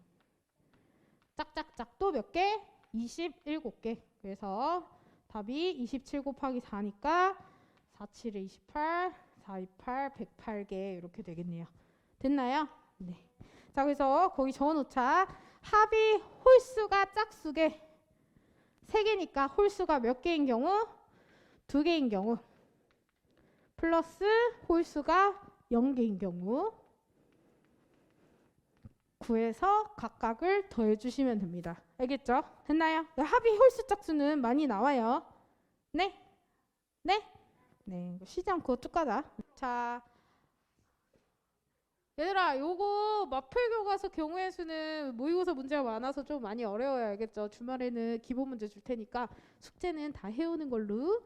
짝짝짝도 몇 개? 27개. 그래서 답이 27 곱하기 4니까 4, 7에 28, 4, 28, 108개 이렇게 되겠네요. 됐나요? 네. 자, 그래서 거기 적어놓자. 합이 홀수가 짝수개 3개니까 홀수가 몇 개인 경우? 2개인 경우 플러스 홀수가 0개인 경우 구해서 각각을 더해주시면 됩니다. 알겠죠? 됐나요? 합이 홀수 짝수는 많이 나와요. 네? 네? 네. 쉬지 않고 쭉 가자. 자, 얘들아, 요거 마플 교과서 경우의 수는 모의고사 문제가 많아서 좀 많이 어려워요. 알겠죠? 주말에는 기본 문제 줄 테니까 숙제는 다 해오는 걸로.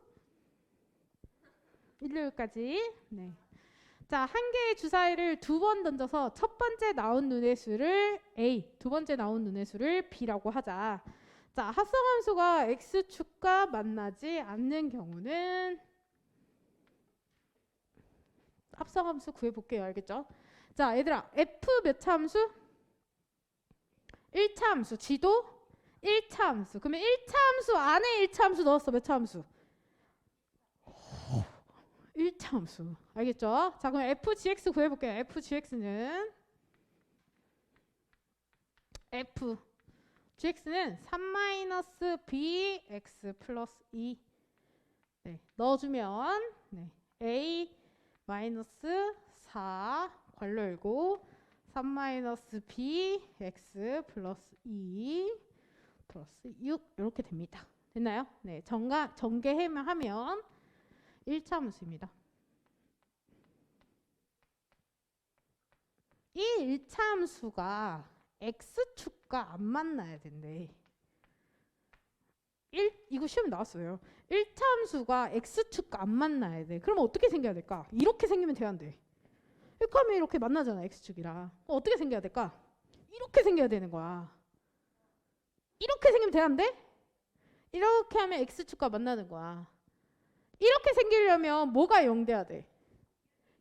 일요일까지. 네. 자, 한 개의 주사위를 2번 던져서 첫 번째 나온 눈의 수를 A, 두 번째 나온 눈의 수를 B라고 하자. 자, 합성함수가 X축과 만나지 않는 경우는 합성함수 구해볼게요. 알겠죠? 자, 얘들아, F 몇 차 함수? 1차 함수. G도 1차 함수. 그러면 1차 함수 안에 1차 함수 넣었어. 몇 차 함수? 1차 함수. 알겠죠? 자, 그럼 FGX 구해볼게요. FGX는 FGX는 3-BX 플러스 2 네, 넣어주면 네, A 마이너스 4 괄호 열고 3-BX 플러스 2 플러스 6 이렇게 됩니다. 됐나요? 네, 전개하면 1차 함수입니다. 이 1차 함수가 X축과 안 만나야 된대. 이거 시험에 나왔어요. 1차 함수가 X축과 안 만나야 돼. 그럼 어떻게 생겨야 될까? 이렇게 생기면 돼야 안 돼. 이렇게 하면 이렇게 만나잖아. X축이랑. 어떻게 생겨야 될까? 이렇게 생겨야 되는 거야. 이렇게 생기면 돼야 안 돼? 이렇게 하면 X축과 만나는 거야. 이렇게 생기려면 뭐가 0 돼야 돼?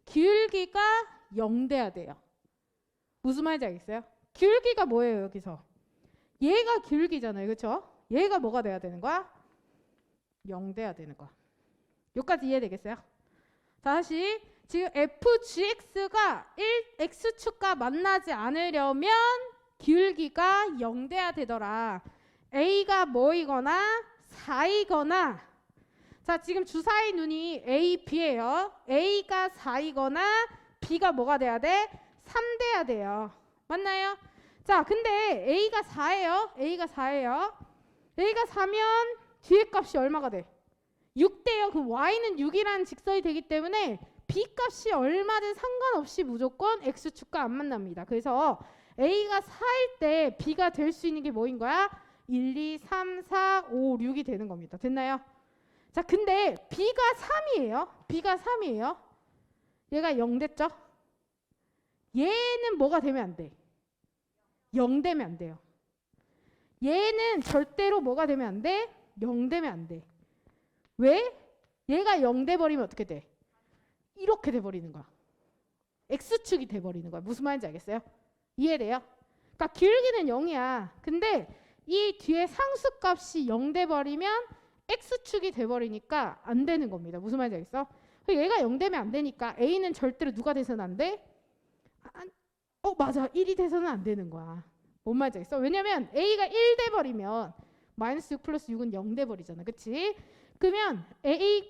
기울기가 0 돼야 돼요. 무슨 말인지 알겠어요? 기울기가 뭐예요 여기서? 얘가 기울기잖아요. 그렇죠? 얘가 뭐가 돼야 되는 거야? 0 돼야 되는 거야. 여기까지 이해되겠어요? 자, 다시 지금 FGX가 X축과 만나지 않으려면 기울기가 0 돼야 되더라. A가 뭐이거나 4이거나 자 지금 주사위 눈이 A, B예요. A가 4이거나 B가 뭐가 돼야 돼? 3 돼야 돼요. 맞나요? 자 근데 A가 4예요. A가 4예요. A가 4면 뒤에 값이 얼마가 돼? 6 돼요. 그럼 Y는 6이라는 직선이 되기 때문에 B 값이 얼마든 상관없이 무조건 X축과 안 만납니다. 그래서 A가 4일 때 B가 될 수 있는 게 뭐인 거야? 1, 2, 3, 4, 5, 6이 되는 겁니다. 됐나요? 자, 근데 B가 3이에요. B가 3이에요. 얘가 0 됐죠? 얘는 뭐가 되면 안 돼? 0 되면 안 돼요. 얘는 절대로 뭐가 되면 안 돼? 0 되면 안 돼. 왜? 얘가 0 돼버리면 어떻게 돼? 이렇게 돼버리는 거야. X축이 돼버리는 거야. 무슨 말인지 알겠어요? 이해돼요? 그러니까 기울기는 0이야. 근데 이 뒤에 상수값이 0 돼버리면 X축이 돼버리니까 안 되는 겁니다. 무슨 말인지 알겠어? 얘가 0 되면 안 되니까 A는 절대로 누가 돼서는 안 돼? 맞아. 1이 돼서는 안 되는 거야. 뭔 말인지 알겠어? 왜냐면 A가 1 돼버리면 마이너스 6 플러스 6은 0 돼버리잖아. 그치? 그러면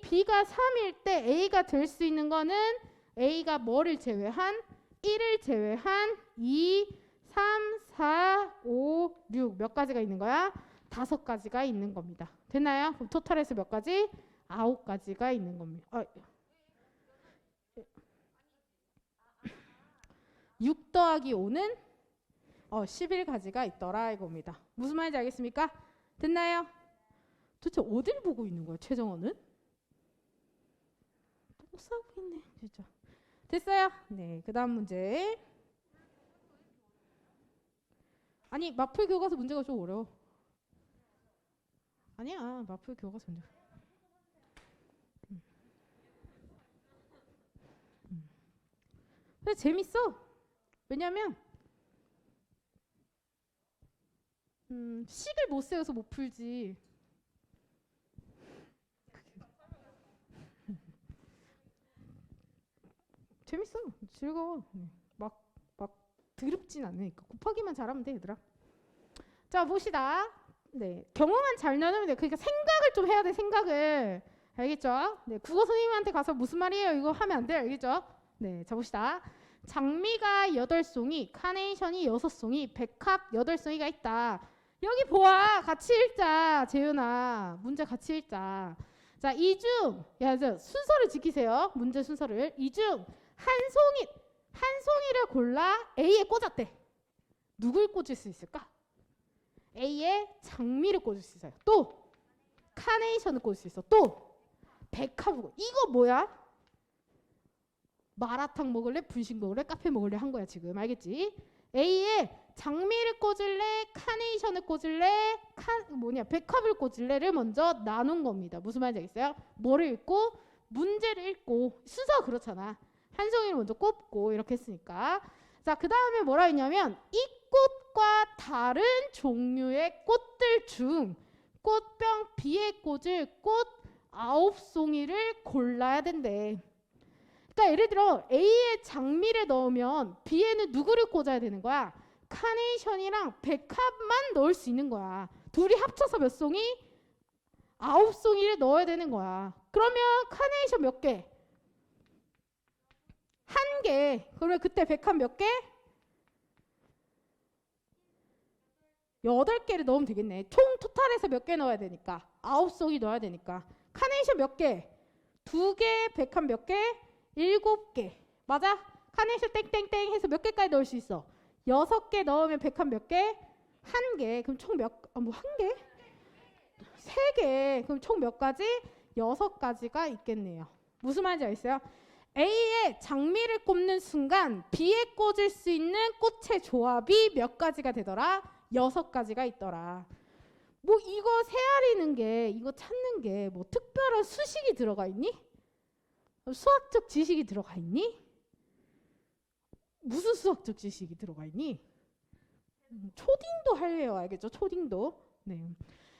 B가 3일 때 A가 될 수 있는 거는 A가 뭐를 제외한? 1을 제외한 2, 3, 4, 5, 6 몇 가지가 있는 거야? 5가지가 있는 겁니다. 됐나요? 그럼 토탈에서 몇 가지? 9가지가 있는 겁니다. 6 더하기 5는 11가지가 있더라 이겁니다. 무슨 말인지 알겠습니까? 됐나요? 도대체 어딜 보고 있는 거야 최정원은? 또 싸우고 있네 진짜. 됐어요? 네, 그 다음 문제. 아니 마플 교과서 문제가 좀 어려워. 아니야 마플 교과서 문제. 근데 재밌어. 왜냐면 식을 못 세워서 못 풀지. 재밌어. 즐거워. 막 더럽진 않으니까. 곱하기만 잘하면 돼 얘들아. 자 봅시다. 네, 경우만 잘 나누면 돼. 그러니까 생각을 좀 해야 돼. 생각을. 알겠죠? 네, 국어 선생님한테 가서 무슨 말이에요 이거 하면 안 돼. 알겠죠? 네, 자 봅시다. 장미가 8송이, 카네이션이 6송이, 백합 8송이가 있다. 여기 보아. 같이 읽자. 재윤아. 문제 같이 읽자. 자, 이 중, 순서를 지키세요. 문제 순서를. 이 중 한 송이를 골라 A에 꽂았대. 누굴 꽂을 수 있을까? A에 장미를 꽂을 수 있어요. 또 카네이션을 꽂을 수 있어. 또 백합을. 이거 뭐야? 마라탕 먹을래? 분식 먹을래? 카페 먹을래? 한 거야 지금. 알겠지? A에 장미를 꽂을래? 카네이션을 꽂을래? 백합을 꽂을래를 먼저 나눈 겁니다. 무슨 말인지 알겠어요? 뭐를 읽고? 문제를 읽고. 순서가 그렇잖아. 한 송이를 먼저 꼽고 이렇게 했으니까. 자, 그 다음에 뭐라 했냐면 이 꽃과 다른 종류의 꽃들 중 꽃병 B에 꽂을 꽃 9송이를 골라야 된대. 그러니까 예를 들어 A에 장미를 넣으면 B에는 누구를 꽂아야 되는 거야? 카네이션이랑 백합만 넣을 수 있는 거야. 둘이 합쳐서 몇 송이? 9송이를 넣어야 되는 거야. 그러면 카네이션 몇 개? 1개. 그러면 그때 백합 몇 개? 8개를 넣으면 되겠네. 총 토탈에서 몇 개 넣어야 되니까? 9송이 넣어야 되니까. 카네이션 몇 개? 2개, 백합 몇 개? 7개. 맞아? 카네이션 땡땡땡 해서 몇 개까지 넣을 수 있어? 6개 넣으면 백합 몇 개? 1개. 그럼 총 몇? 뭐 1개? 3개. 그럼 총 몇 가지? 6가지가 있겠네요. 무슨 말인지 알겠어요? A에 장미를 꼽는 순간 B에 꽂을 수 있는 꽃의 조합이 몇 가지가 되더라? 6가지가 있더라. 뭐 이거 세아리는 게, 이거 찾는 게 뭐 특별한 수식이 들어가 있니? 수학적 지식이 들어가 있니? 무슨 수학적 지식이 들어가 있니? 초딩도 할래요. 알겠죠? 초딩도. 네.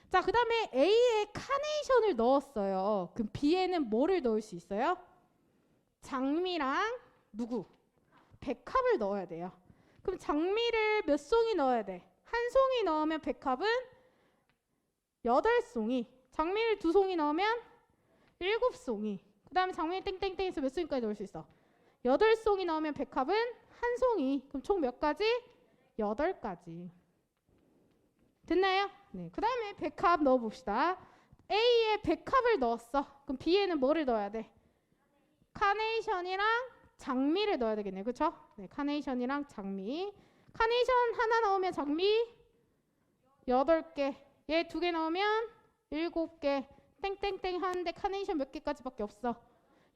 자, 그 다음에 A에 카네이션을 넣었어요. 그럼 B에는 뭐를 넣을 수 있어요? 장미랑 누구? 백합을 넣어야 돼요. 그럼 장미를 몇 송이 넣어야 돼? 1송이 넣으면 백합은 8송이. 장미를 2송이 넣으면 7송이. 그 다음에 장미를 땡땡땡해서 몇 송이까지 넣을 수 있어? 8송이 넣으면 백합은 1송이. 그럼 총 몇 가지? 8가지. 됐나요? 네. 그 다음에 백합 넣어봅시다. A에 백합을 넣었어. 그럼 B에는 뭐를 넣어야 돼? 카네이션이랑 장미를 넣어야 되겠네. 그쵸? 네, 카네이션이랑 장미. 카네이션 하나 넣으면 장미 8개. 얘 2개 넣으면 7개. 땡땡땡 하는데 카네이션 몇 개까지밖에 없어?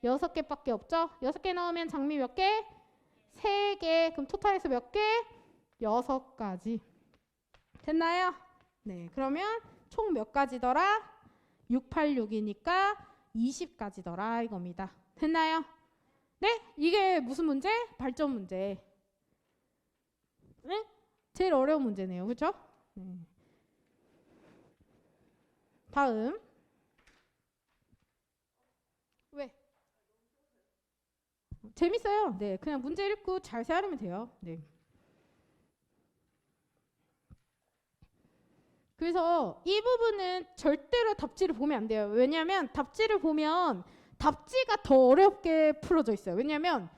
6개밖에 없죠? 6개 넣으면 장미 몇 개? 3개. 그럼 토탈에서 몇 개? 6가지. 됐나요? 네. 그러면 총 몇 가지더라? 6, 8, 6이니까 20가지더라 이겁니다. 됐나요? 네? 이게 무슨 문제? 발전 문제. 네? 제일 어려운 문제네요. 그렇죠? 네. 다음. 왜? 재밌어요. 네, 그냥 문제 읽고 잘 세하면 돼요. 네. 그래서 이 부분은 절대로 답지를 보면 안 돼요. 왜냐하면 답지를 보면 답지가 더 어렵게 풀어져 있어요. 왜냐하면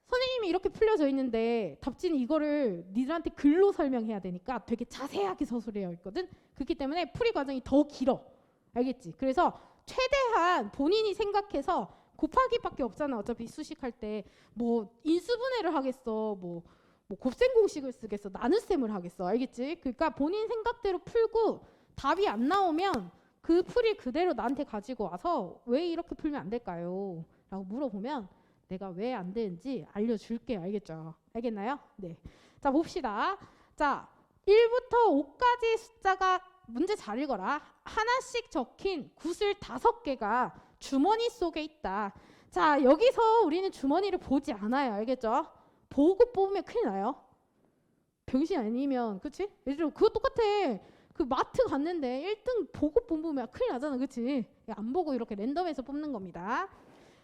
선생님이 이렇게 풀려져 있는데 답지는 이거를 니들한테 글로 설명해야 되니까 되게 자세하게 서술되어 있거든. 그렇기 때문에 풀이 과정이 더 길어. 알겠지? 그래서 최대한 본인이 생각해서 곱하기밖에 없잖아. 어차피 수식할 때 뭐 인수분해를 하겠어. 뭐 곱셈 공식을 쓰겠어. 나눗셈을 하겠어. 알겠지? 그러니까 본인 생각대로 풀고 답이 안 나오면 그 풀이 그대로 나한테 가지고 와서 왜 이렇게 풀면 안 될까요? 라고 물어보면 내가 왜 안 되는지 알려줄게요. 알겠죠? 알겠나요? 네. 자, 봅시다. 자, 1부터 5까지 숫자가 문제 잘 읽어라. 하나씩 적힌 구슬 5개가 주머니 속에 있다. 자, 여기서 우리는 주머니를 보지 않아요. 알겠죠? 보고 뽑으면 큰일 나요. 병신 아니면, 그치? 예를 들어 그거 똑같아. 그 마트 갔는데 1등 보고 뽑으면 큰일 나잖아. 그치? 안 보고 이렇게 랜덤에서 뽑는 겁니다.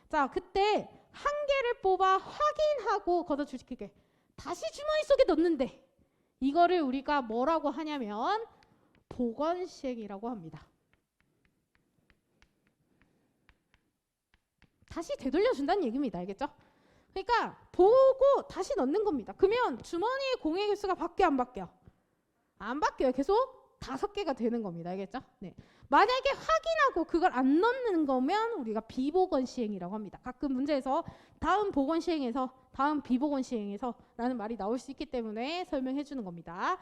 자, 그때 한 개를 뽑아 확인하고 걷어 주식할게. 다시 주머니 속에 넣는데 이거를 우리가 뭐라고 하냐면 복원 시행이라고 합니다. 다시 되돌려준다는 얘기입니다. 알겠죠? 그러니까 보고 다시 넣는 겁니다. 그러면 주머니의 공의 개수가 바뀌어 안 바뀌어? 안 바뀌어요. 계속 5개가 되는 겁니다. 알겠죠? 네. 만약에 확인하고 그걸 안 넣는 거면 우리가 비복원 시행이라고 합니다. 가끔 문제에서 다음 복원 시행에서 다음 비복원 시행에서 라는 말이 나올 수 있기 때문에 설명해 주는 겁니다.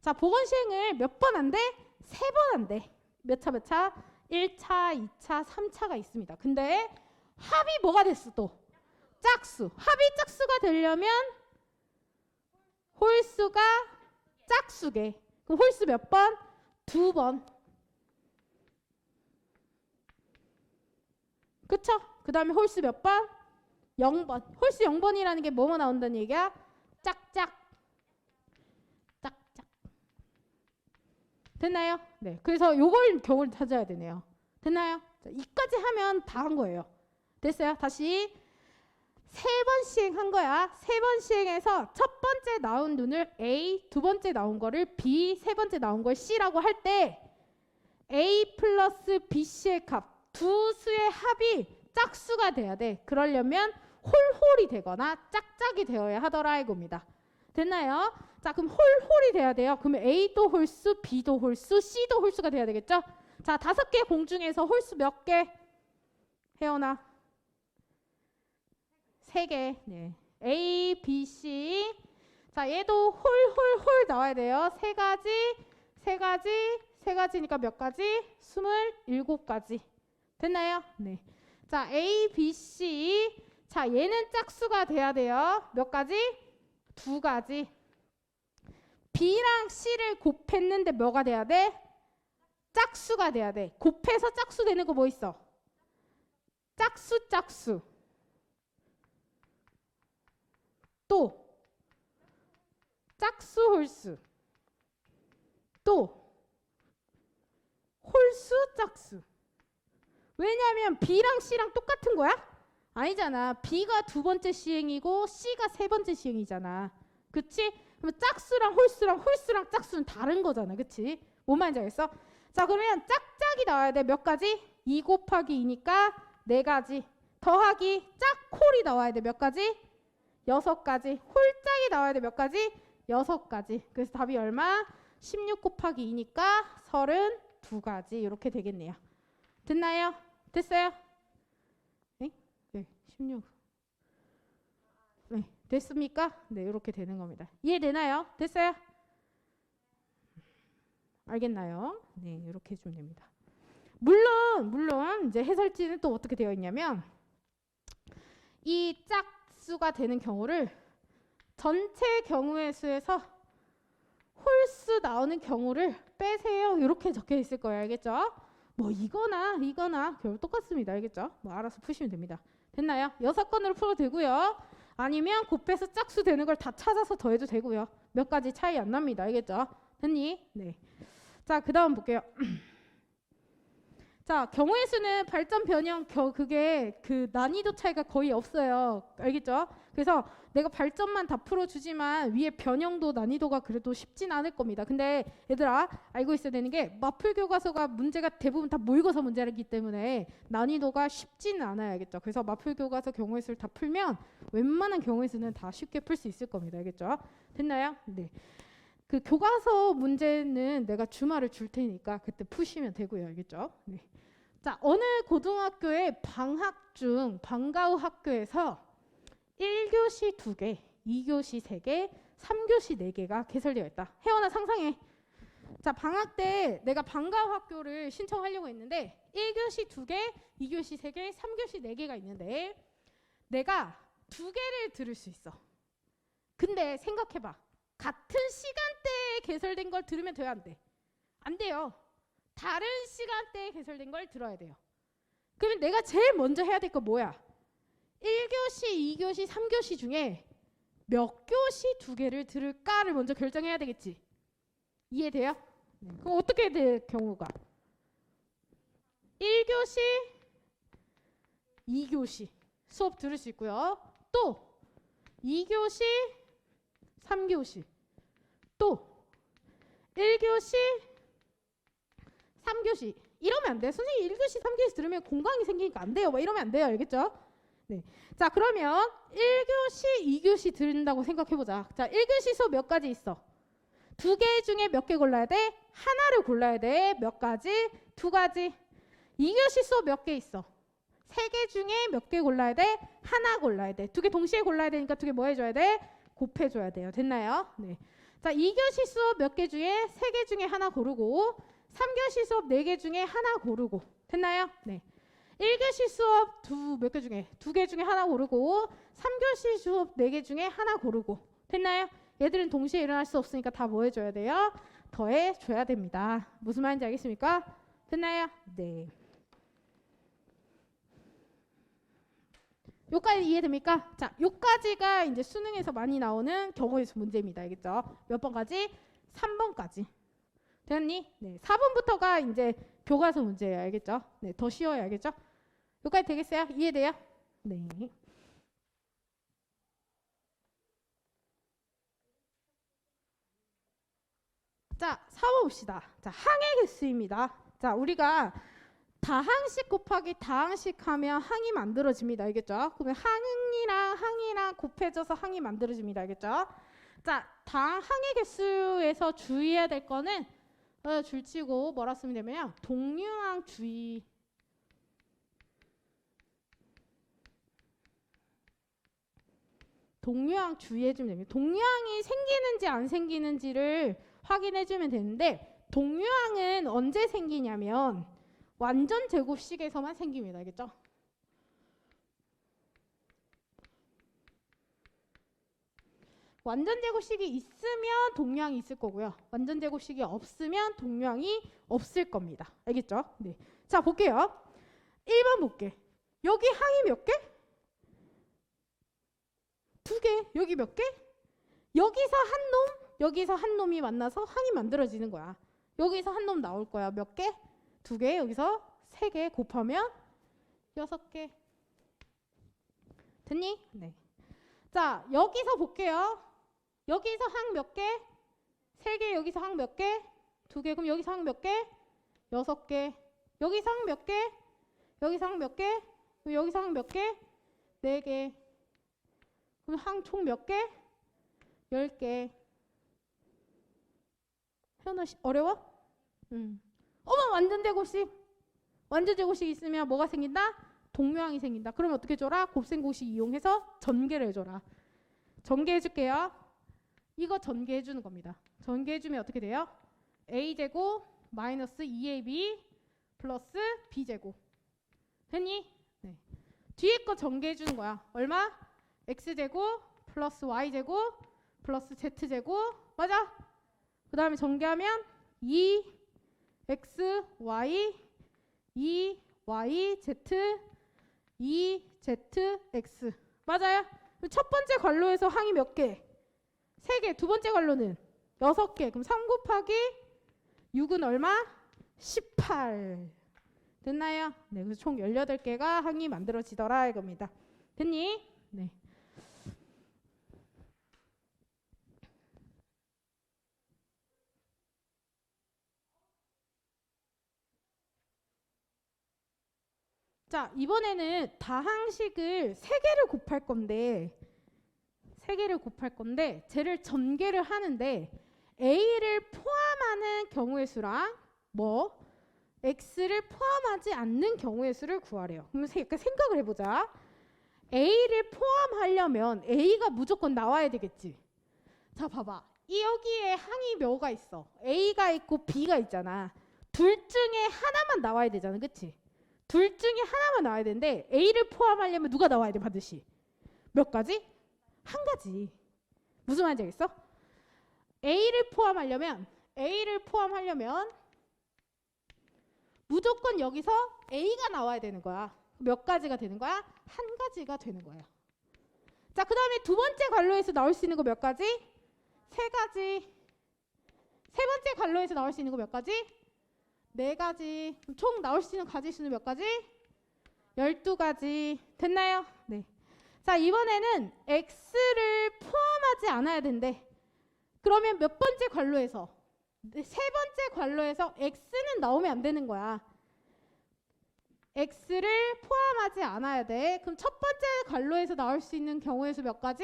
자, 복원 시행을 몇 번 한대? 3번 한대. 몇 차 몇 차? 1차, 2차, 3차가 있습니다. 근데 합이 뭐가 됐어 또? 짝수. 합이 짝수가 되려면 홀수가 짝수게. 그럼 홀수 몇 번? 2번. 그쵸? 그 다음에 홀수 몇 번? 0번. 홀수 0번이라는 게 뭐뭐 나온다는 얘기야? 짝짝. 짝짝. 됐나요? 네. 그래서 요걸 겨울 찾아야 되네요. 됐나요? 자, 이까지 하면 다 한 거예요. 됐어요? 다시 3번 시행한 거야. 3번 시행해서 첫 번째 나온 눈을 A, 두 번째 나온 거를 B, 세 번째 나온 걸 C라고 할 때 A 플러스 BC의 값 두 수의 합이 짝수가 돼야 돼. 그러려면 홀홀이 되거나 짝짝이 되어야 하더라 이겁니다. 됐나요? 자, 그럼 홀홀이 돼야 돼요. 그러면 A도 홀수, B도 홀수, C도 홀수가 돼야 되겠죠? 자, 5개 공 중에서 홀수 몇 개? 혜연아. 3개. 네. A, B, C. 자, 얘도 홀 나와야 돼요. 3가지니까 몇 가지? 27가지. 됐나요? 네. 자, A, B, C. 자, 얘는 짝수가 돼야 돼요. 몇 가지? 2가지. B랑 C를 곱했는데 뭐가 돼야 돼? 짝수가 돼야 돼. 곱해서 짝수 되는 거 뭐 있어? 짝수. 또 짝수 홀수. 또 홀수 짝수. 왜냐하면 B랑 C랑 똑같은 거야? 아니잖아. B가 2번째 시행이고 C가 3번째 시행이잖아. 그치? 그럼 짝수랑 홀수랑 짝수는 다른 거잖아. 그치? 뭔 말인지 알겠어? 자, 그러면 짝짝이 나와야 돼. 몇 가지? 2 곱하기 2니까 4가지. 더하기 짝홀이 나와야 돼. 몇 가지? 6가지. 홀짝이 나와야 돼. 몇 가지? 6가지. 그래서 답이 얼마? 16 곱하기 2니까 32가지. 이렇게 되겠네요. 됐나요? 됐어요? 네? 네, 16. 네, 됐습니까? 네, 이렇게 되는 겁니다. 이해되나요? 됐어요? 알겠나요? 네, 이렇게 해주면 됩니다. 물론 이제 해설지는 또 어떻게 되어 있냐면 이 짝수가 되는 경우를 전체 경우의 수에서 홀수 나오는 경우를 빼세요. 이렇게 적혀 있을 거예요. 알겠죠? 뭐 이거나 결국 똑같습니다. 알겠죠? 뭐 알아서 푸시면 됩니다. 됐나요? 6건으로 풀어도 되고요. 아니면 곱해서 짝수 되는 걸 다 찾아서 더해도 되고요. 몇 가지 차이 안 납니다. 알겠죠? 됐니? 네. 자, 그 다음 볼게요. 자, 경우의 수는 발전 변형 그게 그 난이도 차이가 거의 없어요. 알겠죠? 그래서 내가 발전만 다 풀어주지만 위에 변형도 난이도가 그래도 쉽진 않을 겁니다. 근데 얘들아 알고 있어야 되는 게 마플 교과서가 문제가 대부분 다 모의고사 문제이기 때문에 난이도가 쉽지는 않아요. 알겠죠? 그래서 마플 교과서 경우의 수를 다 풀면 웬만한 경우의 수는 다 쉽게 풀 수 있을 겁니다. 알겠죠? 됐나요? 네. 그 교과서 문제는 내가 주말을 줄 테니까 그때 푸시면 되고요. 알겠죠? 네. 자, 어느 고등학교의 방학 중 방과 후 학교에서 1교시 2개, 2교시 3개, 3교시 4개가 개설되어 있다. 혜원아 상상해. 자, 방학 때 내가 방과 후 학교를 신청하려고 했는데 1교시 2개, 2교시 3개, 3교시 4개가 있는데 내가 2개를 들을 수 있어. 근데 생각해봐. 같은 시간대에 개설된 걸 들으면 돼요, 안 돼? 안 돼요. 다른 시간대에 개설된 걸 들어야 돼요. 그러면 내가 제일 먼저 해야 될 거 뭐야? 1교시, 2교시, 3교시 중에 몇 교시 2개를 들을까를 먼저 결정해야 되겠지. 이해돼요? 그럼 어떻게 돼 경우가? 1교시, 2교시 수업 들을 수 있고요. 또 2교시, 3교시 또 1교시, 3교시 이러면 안 돼. 선생님 1교시, 3교시 들으면 공강이 생기니까 안 돼요. 막 이러면 안 돼요. 알겠죠? 네. 자, 그러면 1교시, 2교시 들은다고 생각해보자. 자, 1교시 수업 몇 가지 있어? 2개 중에 몇 개 골라야 돼? 하나를 골라야 돼. 몇 가지? 2가지. 2교시 수업 몇 개 있어? 3개 중에 몇 개 골라야 돼? 하나 골라야 돼. 2개 동시에 골라야 되니까 2개 뭐 해줘야 돼? 곱해줘야 돼요. 됐나요? 네. 자, 2교시 수업 몇 개 중에 3개 중에 하나 고르고 3교시 수업 4개 중에 하나 고르고 됐나요? 네. 1교시 수업 몇 개 중에 2개 중에 하나 고르고 3교시 수업 4개 중에 하나 고르고 됐나요? 얘들은 동시에 일어날 수 없으니까 다 뭐 해줘야 돼요? 더해줘야 됩니다. 무슨 말인지 알겠습니까? 됐나요? 네. 요까지 이해됩니까? 자, 요까지가 이제 수능에서 많이 나오는 경우의 수 문제입니다. 알겠죠? 몇 번까지? 3번까지. 됐니? 네. 4번부터가 이제 교과서 문제예요. 알겠죠? 네. 더 쉬워요. 알겠죠? 요까지 되겠어요? 이해돼요? 네. 자, 4번 봅시다. 자, 항의 개수입니다. 자, 우리가 다항식 곱하기 다항식 하면 항이 만들어집니다. 알겠죠? 그러면 항이랑 곱해져서 항이 만들어집니다. 알겠죠? 자, 항의 개수에서 주의해야 될 거는 줄치고 뭐라 쓰면 되면요. 동류항 주의. 동류항 주의해주면 됩니다. 동류항이 생기는지 안 생기는지를 확인해주면 되는데 동류항은 언제 생기냐면 완전 제곱식에서만 생깁니다. 알겠죠? 완전 제곱식이 있으면 동류항이 있을 거고요. 완전 제곱식이 없으면 동류항이 없을 겁니다. 알겠죠? 네. 자, 볼게요. 1번 볼게. 여기 항이 몇 개? 2개. 여기 몇 개? 여기서 한 놈이 만나서 항이 만들어지는 거야. 여기서 한 놈 나올 거야. 몇 개? 2개. 여기서 3개 곱하면 6개. 됐니? 네. 자, 여기서 볼게요. 여기서 항 몇 개? 3개. 여기서 항 몇 개? 2개. 그럼 여기서 항 몇 개? 6개. 여기서 항 몇 개? 여기서 항 몇 개? 여기서 항 몇 개? 4개. 그럼 항 총 몇 개? 10개. 현우 씨 어려워? 어머 완전 제곱식. 완전 제곱식 있으면 뭐가 생긴다? 동묘항이 생긴다. 그러면 어떻게 줘라? 곱셈공식 이용해서 전개를 해줘라. 전개해줄게요. 이거 전개해주는 겁니다. 전개해주면 어떻게 돼요? a제곱 마이너스 2ab 플러스 b제곱. 됐니? 네. 뒤에 거 전개해주는 거야. 얼마? x제곱 플러스 y제곱 플러스 z제곱. 맞아? 그 다음에 전개하면 2x y 2y z 2zx. 맞아요? 첫 번째 괄호에서 항이 몇 개? 3개. 두 번째 괄호는 6개. 그럼 3 곱하기 6은 얼마? 18. 됐나요? 네, 그래서 총 18개가 항이 만들어지더라 이겁니다. 됐니? 네. 자, 이번에는 다항식을 3개를 곱할 건데 쟤를 전개를 하는데 a를 포함하는 경우의 수랑 x를 포함하지 않는 경우의 수를 구하래요. 그럼 약간 생각을 해보자. a를 포함하려면 a가 무조건 나와야 되겠지. 자, 봐봐. 여기에 항이 뭐가 있어? a가 있고 b가 있잖아. 둘 중에 하나만 나와야 되잖아. 그치? 둘 중에 하나만 나와야 되는데 a를 포함하려면 누가 나와야 돼? 반드시 몇 가지? 한 가지. 무슨 말인지 알겠어? a를 포함하려면 무조건 여기서 a가 나와야 되는 거야. 몇 가지가 되는 거야? 한 가지가 되는 거야. 자, 그 다음에 두 번째 괄호에서 나올 수 있는 거 몇 가지? 3가지. 세 번째 괄호에서 나올 수 있는 거 몇 가지? 4가지. 총 나올 수 있는 가지수는 몇 가지? 12가지. 됐나요? 네. 자, 이번에는 x를 포함하지 않아야 된대. 그러면 몇 번째 괄호에서? 세 번째 괄호에서 x는 나오면 안 되는 거야. x를 포함하지 않아야 돼. 그럼 첫 번째 괄호에서 나올 수 있는 경우의 수 몇 가지?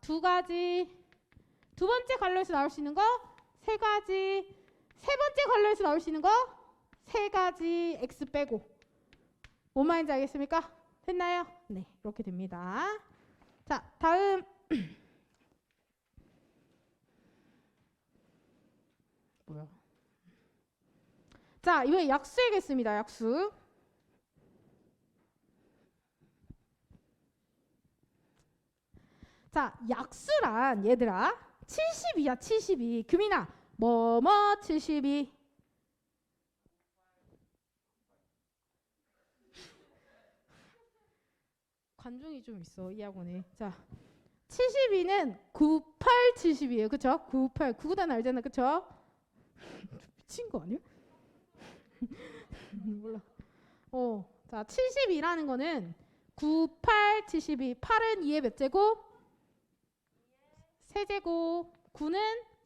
2가지. 두 번째 괄호에서 나올 수 있는 거? 3가지. 세 번째 괄호에서 나올 수 있는 거? 3가지. x 빼고. 뭔 말인지 알겠습니까? 됐나요? 네, 이렇게 됩니다. 자, 다음 뭐야? 자, 이번에 약수이겠습니다. 약수. 자, 약수란 얘들아 72야. 72. 규민아, 72. 관중이 좀 있어 이 학원에. 자, 72는 98, 70이에요. 그쵸? 98, 9구단 알잖아. 그쵸? 미친 거 아니야? 몰라. 자, 72라는 거는 98, 72. 8은 2의 몇 제곱? 세제곱. 9는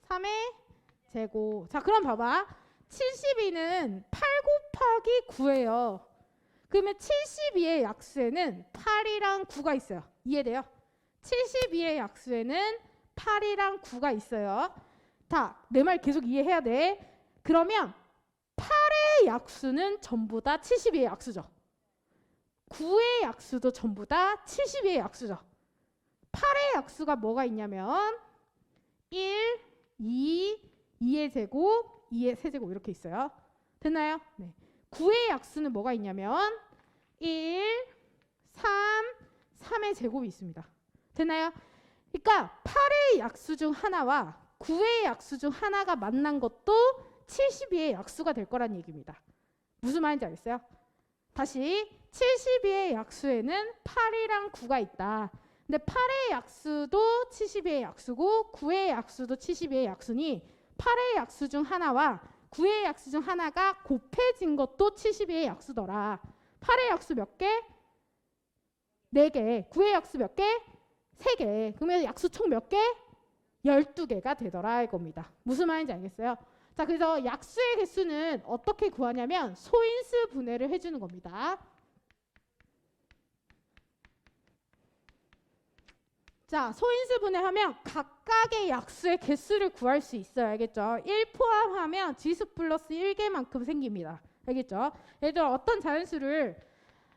3의 제곱. 자, 그럼 봐봐. 72는 8 곱하기 9예요. 그러면 72의 약수에는 8이랑 9가 있어요. 이해돼요? 72의 약수에는 8이랑 9가 있어요. 자, 내 말 계속 이해해야 돼. 그러면 8의 약수는 전부 다 72의 약수죠. 9의 약수도 전부 다 72의 약수죠. 8의 약수가 뭐가 있냐면 1, 2, 2의 제곱, 2의 세제곱 이렇게 있어요. 됐나요? 네. 9의 약수는 뭐가 있냐면 1, 3, 3의 제곱이 있습니다. 됐나요? 그러니까 8의 약수 중 하나와 9의 약수 중 하나가 만난 것도 72의 약수가 될 거란 얘기입니다. 무슨 말인지 알겠어요? 다시 72의 약수에는 8이랑 9가 있다. 근데 8의 약수도 72의 약수고 9의 약수도 72의 약수니 8의 약수 중 하나와 9의 약수 중 하나가 곱해진 것도 72의 약수더라. 8의 약수 몇 개? 4개. 9의 약수 몇 개? 3개. 그러면 약수 총 몇 개? 12개가 되더라 이겁니다. 무슨 말인지 알겠어요? 자, 그래서 약수의 개수는 어떻게 구하냐면 소인수 분해를 해주는 겁니다. 자, 소인수 분해하면 각각의 약수의 개수를 구할 수 있어요. 알겠죠? 1 포함하면 지수 플러스 1개만큼 생깁니다. 알겠죠? 예를 들어 어떤 자연수를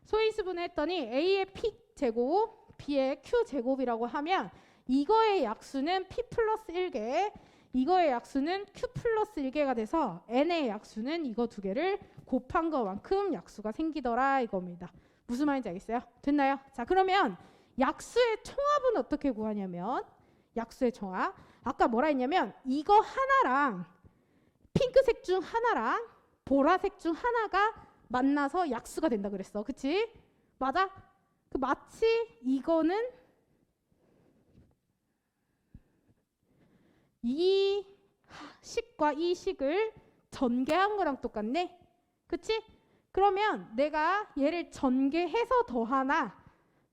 소인수 분해했더니 A의 P제곱, B의 Q제곱이라고 하면 이거의 약수는 P 플러스 1개, 이거의 약수는 Q 플러스 1개가 돼서 N의 약수는 이거 두 개를 곱한 것만큼 약수가 생기더라 이겁니다. 무슨 말인지 알겠어요? 됐나요? 자, 그러면 약수의 총합은 어떻게 구하냐면 약수의 총합 아까 뭐라 했냐면 이거 하나랑 핑크색 중 하나랑 보라색 중 하나가 만나서 약수가 된다 그랬어. 그치? 맞아? 그 마치 이거는 이 식과 이 식을 전개한 거랑 똑같네. 그치? 그러면 내가 얘를 전개해서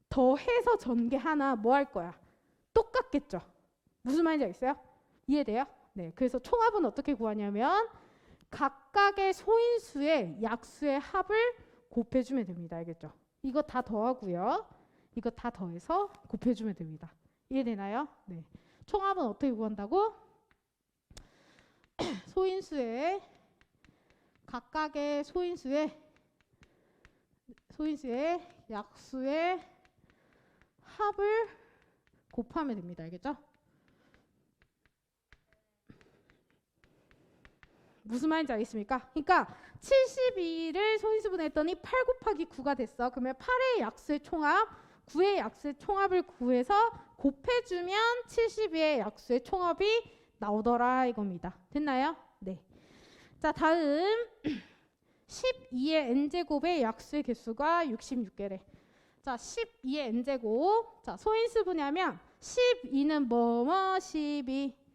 더해서 전개하나 뭐 할 거야? 똑같겠죠. 무슨 말인지 알겠어요? 이해돼요? 네. 그래서 총합은 어떻게 구하냐면 각각의 소인수의 약수의 합을 곱해주면 됩니다. 알겠죠? 이거 다 더하고요. 이거 다 더해서 곱해주면 됩니다. 이해되나요? 네. 총합은 어떻게 구한다고? 소인수의 각각의 소인수의 약수의 합을 곱하면 됩니다. 알겠죠? 무슨 말인지 알겠습니까? 그러니까 72를 소인수분해 했더니 8 곱하기 9가 됐어. 그러면 8의 약수의 총합, 9의 약수의 총합을 구해서 곱해주면 72의 약수의 총합이 나오더라 이겁니다. 됐나요? 네. 자, 다음 12의 n제곱의 약수의 개수가 66개래. 자, 12의 n제곱. 자, 소인수 분해하면 12는 뭐뭐 12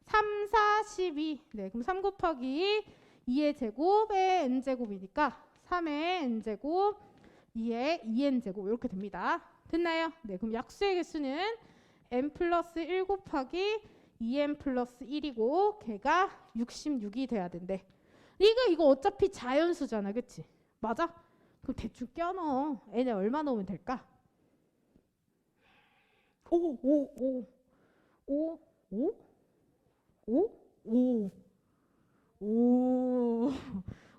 3, 4, 12. 네, 그럼 3 곱하기 2의 제곱의 n제곱이니까 3의 n제곱 2의 2n제곱 이렇게 됩니다. 됐나요? 네, 그럼 약수의 개수는 n 플러스 1 곱하기 2n 플러스 1이고 걔가 66이 돼야 된대. 이거 어차피 자연수잖아. 그치? 맞아? 그럼 대충 껴넣어. n에 얼마 넣으면 될까?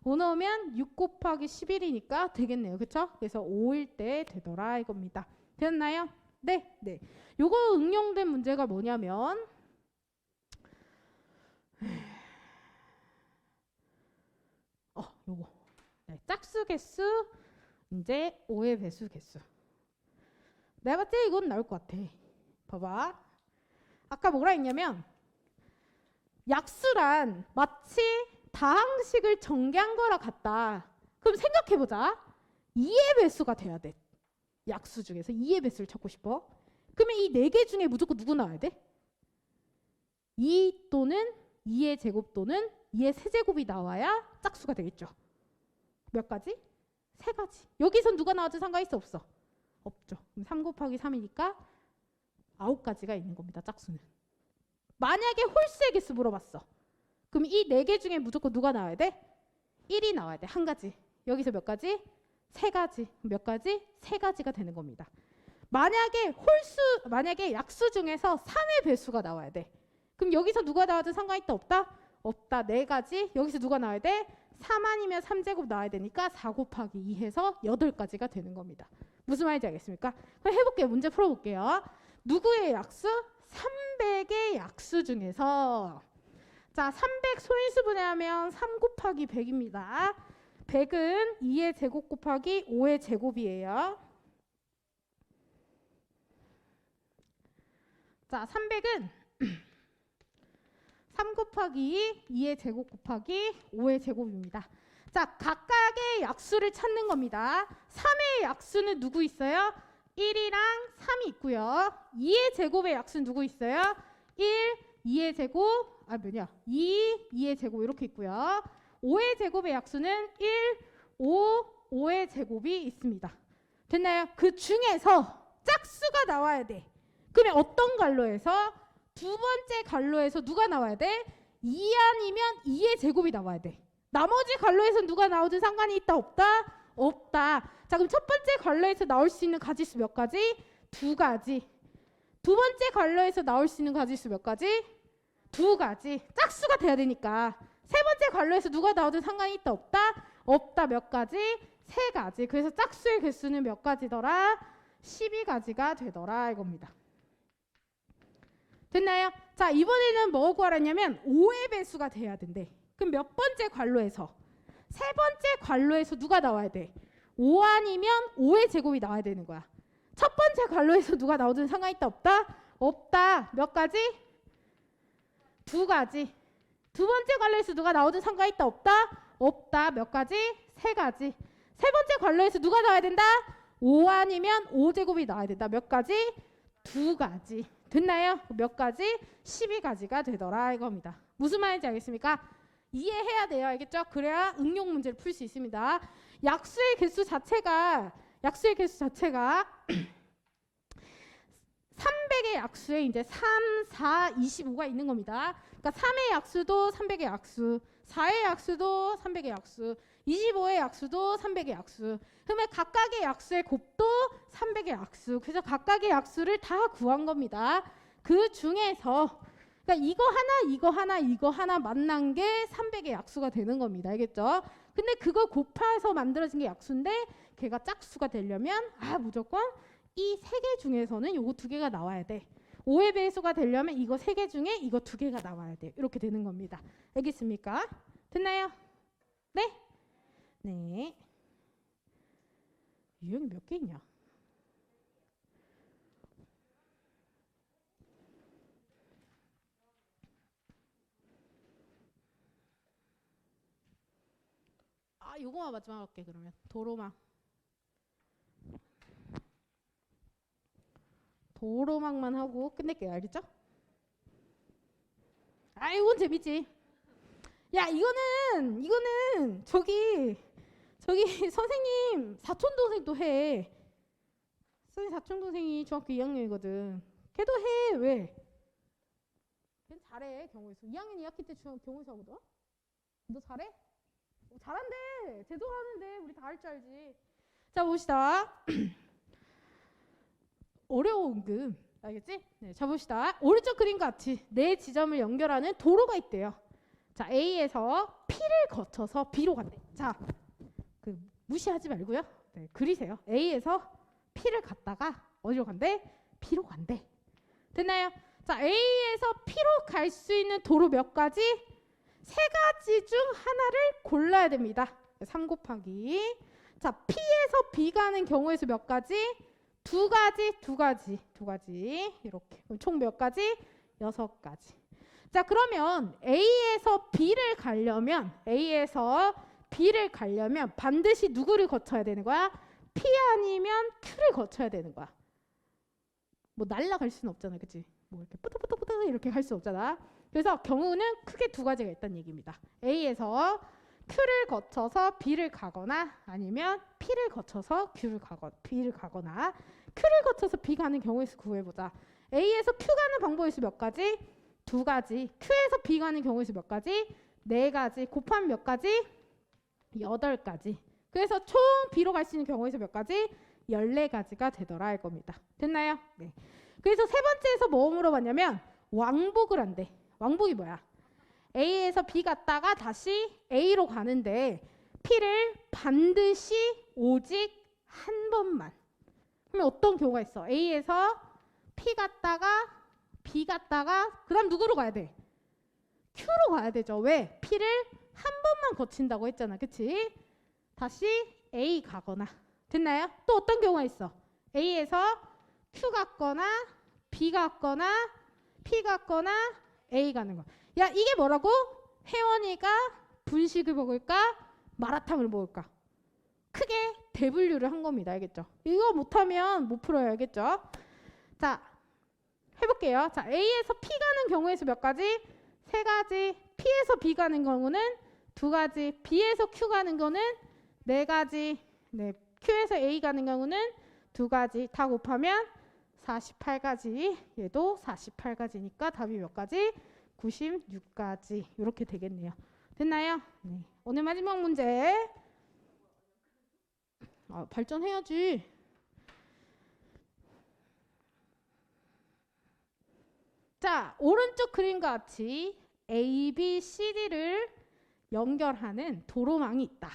5 넣으면 6 곱하기 11이니까 되겠네요. 그쵸? 그래서 5일 때 되더라 이겁니다. 됐나요? 네, 네. 요거 응용된 문제가 뭐냐면 요거 네, 짝수 개수 이제 5의 배수 개수. 내가 봤을 때 이건 나올 것 같아. 봐봐. 아까 뭐라 했냐면 약수란 마치 다항식을 전개한 거랑 같다. 그럼 생각해보자. 2의 배수가 돼야 돼. 약수 중에서 2의 배수를 찾고 싶어. 그러면 이 4개 중에 무조건 누구 나와야 돼? 2 또는 2의 제곱 또는 2의 세제곱이 나와야 짝수가 되겠죠. 몇 가지? 3가지. 여기선 누가 나와도 상관있어 없어? 없죠. 그럼 3 곱하기 3이니까 9가지가 있는 겁니다. 짝수는. 만약에 홀수의 개수 물어봤어. 그럼 이 4개 중에 무조건 누가 나와야 돼? 1이 나와야 돼. 한 가지. 여기서 몇 가지? 3가지. 몇 가지? 3가지가 되는 겁니다. 만약에 약수 중에서 3의 배수가 나와야 돼. 그럼 여기서 누가 나와도 상관있다 없다? 없다. 4가지. 여기서 누가 나와야 돼? 3 아니면 3제곱 나와야 되니까 4 곱하기 2 해서 8가지가 되는 겁니다. 무슨 말인지 알겠습니까? 그럼 해볼게요. 문제 풀어볼게요. 누구의 약수? 300의 약수 중에서 자, 300 소인수 분해하면 3 곱하기 100입니다. 100은 2의 제곱 곱하기 5의 제곱이에요. 자, 300은 3 곱하기 2의 제곱 곱하기 5의 제곱입니다. 자, 각각의 약수를 찾는 겁니다. 3의 약수는 누구 있어요? 1이랑 3이 있고요. 2의 제곱의 약수는 누구 있어요? 1, 2의 제곱, 2의 제곱 이렇게 있고요. 5의 제곱의 약수는 1, 5의 제곱이 있습니다. 됐나요? 그 중에서 짝수가 나와야 돼. 그러면 어떤 갈로에서? 두 번째 갈로에서 누가 나와야 돼? 2 아니면 2의 제곱이 나와야 돼. 나머지 괄호에서 누가 나오든 상관이 있다 없다? 없다. 자, 그럼 첫 번째 괄호에서 나올 수 있는 가지수 몇 가지? 2가지. 두 번째 괄호에서 나올 수 있는 가지수 몇 가지? 2가지. 짝수가 돼야 되니까. 세 번째 괄호에서 누가 나오든 상관이 있다 없다? 없다. 몇 가지? 3가지. 그래서 짝수의 개수는 몇 가지더라? 12가지가 되더라 이겁니다. 됐나요? 자, 이번에는 뭐 구하라냐면 5의 배수가 돼야 된대. 그럼 몇 번째 괄호에서? 세 번째 괄호에서 누가 나와야 돼? 5 아니면 5의 제곱이 나와야 되는 거야. 첫 번째 괄호에서 누가 나오든 상관이 있다 없다? 없다. 몇 가지? 2가지. 두 번째 괄호에서 누가 나오든 상관이 있다 없다? 없다. 몇 가지? 3가지. 세 번째 괄호에서 누가 나와야 된다? 5 아니면 5제곱이 나와야 된다. 몇 가지? 2가지. 됐나요? 몇 가지? 12가지가 되더라 이겁니다. 무슨 말인지 알겠습니까? 이해해야 돼요. 알겠죠? 그래야 응용 문제를 풀 수 있습니다. 약수의 개수 자체가 300의 약수에 이제 3, 4, 25가 있는 겁니다. 그러니까 3의 약수도 300의 약수, 4의 약수도 300의 약수, 25의 약수도 300의 약수. 그러면 각각의 약수의 곱도 300의 약수. 그래서 각각의 약수를 다 구한 겁니다. 그 중에서 그러니까 이거 하나 만난 게 300의 약수가 되는 겁니다. 알겠죠? 근데 그걸 곱해서 만들어진 게 약수인데 걔가 짝수가 되려면 무조건 이 3개 중에서는 요거 2개가 나와야 돼. 5의 배수가 되려면 이거 3개 중에 이거 2개가 나와야 돼. 이렇게 되는 겁니다. 알겠습니까? 됐나요? 네? 네. 유형이 몇 개 있냐? 요거만 마지막 할게. 그러면 도로망만 하고 끝낼게요. 알겠죠? 이건 재밌지. 야, 이거는 저기 선생님 사촌 동생도 해. 선생님 사촌 동생이 중학교 2학년이거든. 걔도 해. 왜? 걔는 잘해. 경호에서 2학년 2학기 때 경호에서 하거든. 너 잘해? 잘한대. 쟤도 하는데 우리 다 할 줄 알지. 자, 봅시다. 어려워 은근. 알겠지? 네, 자 봅시다. 오른쪽 그림과 같이 네 지점을 연결하는 도로가 있대요. 자, A에서 P를 거쳐서 B로 간대. 자, 무시하지 말고요. 네, 그리세요. A에서 P를 갔다가 어디로 간대? B로 간대. 됐나요? 자, A에서 P로 갈 수 있는 도로 몇 가지? 3가지 중 하나를 골라야 됩니다. 3 곱하기. 자, P에서 B 가는 경우에서 몇 가지? 2가지. 이렇게. 총 몇 가지? 6가지. 자, 그러면 A에서 B를 가려면 반드시 누구를 거쳐야 되는 거야? P 아니면 Q를 거쳐야 되는 거야. 뭐 날라갈 수는 없잖아. 그치? 뭐 이렇게 뿌듯뿌듯뿌듯 이렇게 할 수 없잖아. 그래서 경우는 크게 2가지가 있다는 얘기입니다. A에서 Q를 거쳐서 B를 가거나 아니면 P를 거쳐서 B를 가거나 Q를 거쳐서 B 가는 경우에서 구해보자. A에서 Q 가는 방법에서 몇 가지? 2가지. Q에서 B 가는 경우에서 몇 가지? 4가지. 곱하면 몇 가지? 8가지. 그래서 총 B로 갈 수 있는 경우에서 몇 가지? 14가지가 되더라 이겁니다. 됐나요? 네. 그래서 세 번째에서 뭐 물어봤냐면 왕복을 한대. 왕복이 뭐야? A에서 B 갔다가 다시 A로 가는데 P를 반드시 오직 한 번만. 그러면 어떤 경우가 있어? A에서 P 갔다가 B 갔다가 그 다음 누구로 가야 돼? Q로 가야 되죠. 왜? P를 한 번만 거친다고 했잖아. 그치? 다시 A 가거나. 됐나요? 또 어떤 경우가 있어? A에서 Q 갔거나 B 갔거나 P 갔거나 A 가는 거. 야, 이게 뭐라고? 혜원이가 분식을 먹을까? 마라탕을 먹을까? 크게 대분류를 한 겁니다. 알겠죠? 이거 못하면 못 풀어요. 알겠죠? 자, 해볼게요. 자, A에서 P 가는 경우에서 몇 가지? 3가지. P에서 B 가는 경우는 2가지. B에서 Q 가는 거는 4가지. 네, Q에서 A 가는 경우는 2가지. 다 곱하면 48가지. 얘도 48가지니까 답이 몇 가지? 96까지 이렇게 되겠네요. 됐나요? 네. 오늘 마지막 문제. 발전해야지. 자, 오른쪽 그림과 같이 A, B, C, D를 연결하는 도로망이 있다.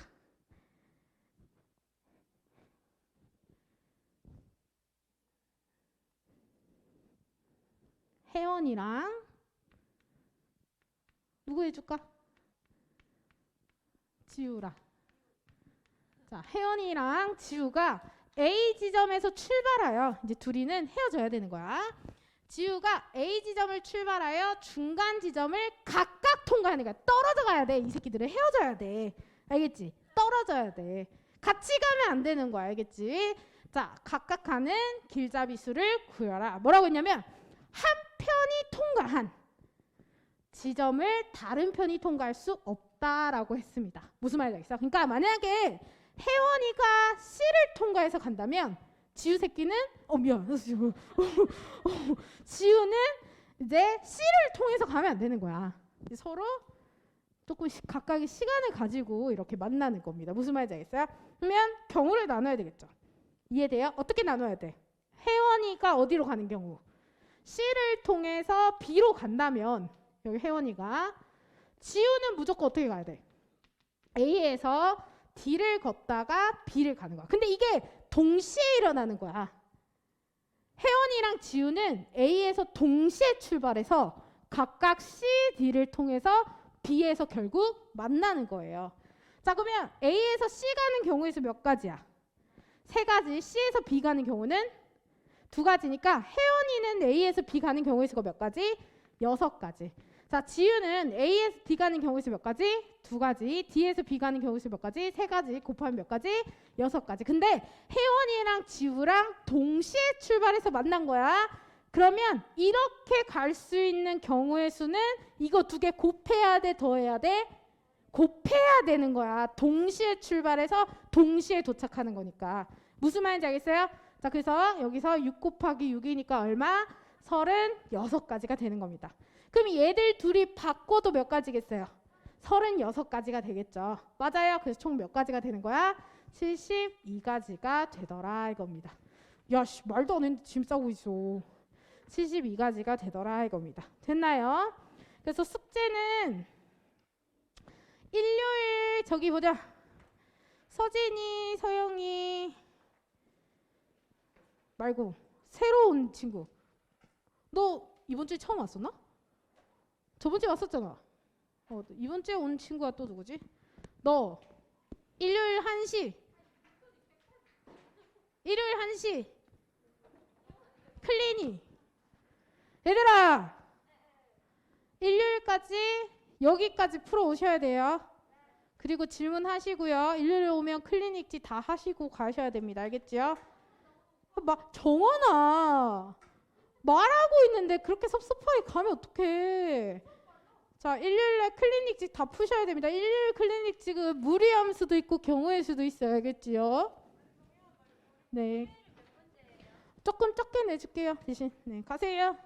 혜원이랑 누구 해줄까? 지우라. 자, 혜원이랑 지우가 A 지점에서 출발하여 이제 둘이는 헤어져야 되는 거야. 지우가 A 지점을 출발하여 중간 지점을 각각 통과하는 거야. 떨어져 가야 돼. 이 새끼들은 헤어져야 돼. 알겠지? 떨어져야 돼. 같이 가면 안 되는 거야. 알겠지? 자, 각각 가는 길잡이 수를 구해라. 뭐라고 했냐면 한 편이 통과한 지점을 다른 편이 통과할 수 없다라고 했습니다. 무슨 말인지 알겠어? 그러니까 만약에 혜원이가 C를 통과해서 간다면 지우 새끼는 미안 지우는 이제 C를 통해서 가면 안 되는 거야. 서로 조금 각각의 시간을 가지고 이렇게 만나는 겁니다. 무슨 말인지 알겠어요? 그러면 경우를 나눠야 되겠죠. 이해돼요? 어떻게 나눠야 돼? 혜원이가 어디로 가는 경우? C를 통해서 B로 간다면 여기 혜원이가 지우는 무조건 어떻게 가야 돼? A에서 D를 걷다가 B를 가는 거야. 근데 이게 동시에 일어나는 거야. 혜원이랑 지우는 A에서 동시에 출발해서 각각 C, D를 통해서 B에서 결국 만나는 거예요. 자, 그러면 A에서 C 가는 경우에서 몇 가지야? 3가지. C에서 B 가는 경우는 2가지니까 혜원이는 A에서 B 가는 경우의 수가 몇 가지? 6가지. 자, 지우는 A에서 D 가는 경우의 수 몇 가지? 2가지. D에서 B 가는 경우의 수 몇 가지? 3가지. 곱하면 몇 가지? 6가지. 근데 혜원이랑 지우랑 동시에 출발해서 만난 거야. 그러면 이렇게 갈 수 있는 경우의 수는 이거 2개 곱해야 돼? 더해야 돼? 곱해야 되는 거야. 동시에 출발해서 동시에 도착하는 거니까. 무슨 말인지 알겠어요? 자, 그래서 여기서 6 곱하기 6이니까 얼마? 36가지가 되는 겁니다. 그럼 얘들 둘이 바꿔도 몇 가지겠어요? 36가지가 되겠죠. 맞아요. 그래서 총 몇 가지가 되는 거야? 72가지가 되더라 이겁니다. 야, 말도 안 했는데 짐 싸고 있어. 72가지가 되더라 이겁니다. 됐나요? 그래서 숙제는 일요일 저기 보자. 서진이, 서영이 말고 새로운 친구. 너 이번 주에 처음 왔었나? 저번 주에 왔었잖아. 이번 주에 온 친구가 또 누구지? 너 일요일 1시 클리니. 얘들아, 일요일까지 여기까지 풀어 오셔야 돼요. 그리고 질문하시고요. 일요일에 오면 클리닉지 다 하시고 가셔야 됩니다. 알겠지요? 정원아, 말하고 있는데 그렇게 섭섭하게 가면 어떡해. 자, 일요일에 클리닉직 다 푸셔야 됩니다. 일요일 클리닉직은 무리함 수도 있고 경우의 수도 있어요. 알겠지요? 네. 조금 적게 내줄게요. 대신. 네, 가세요.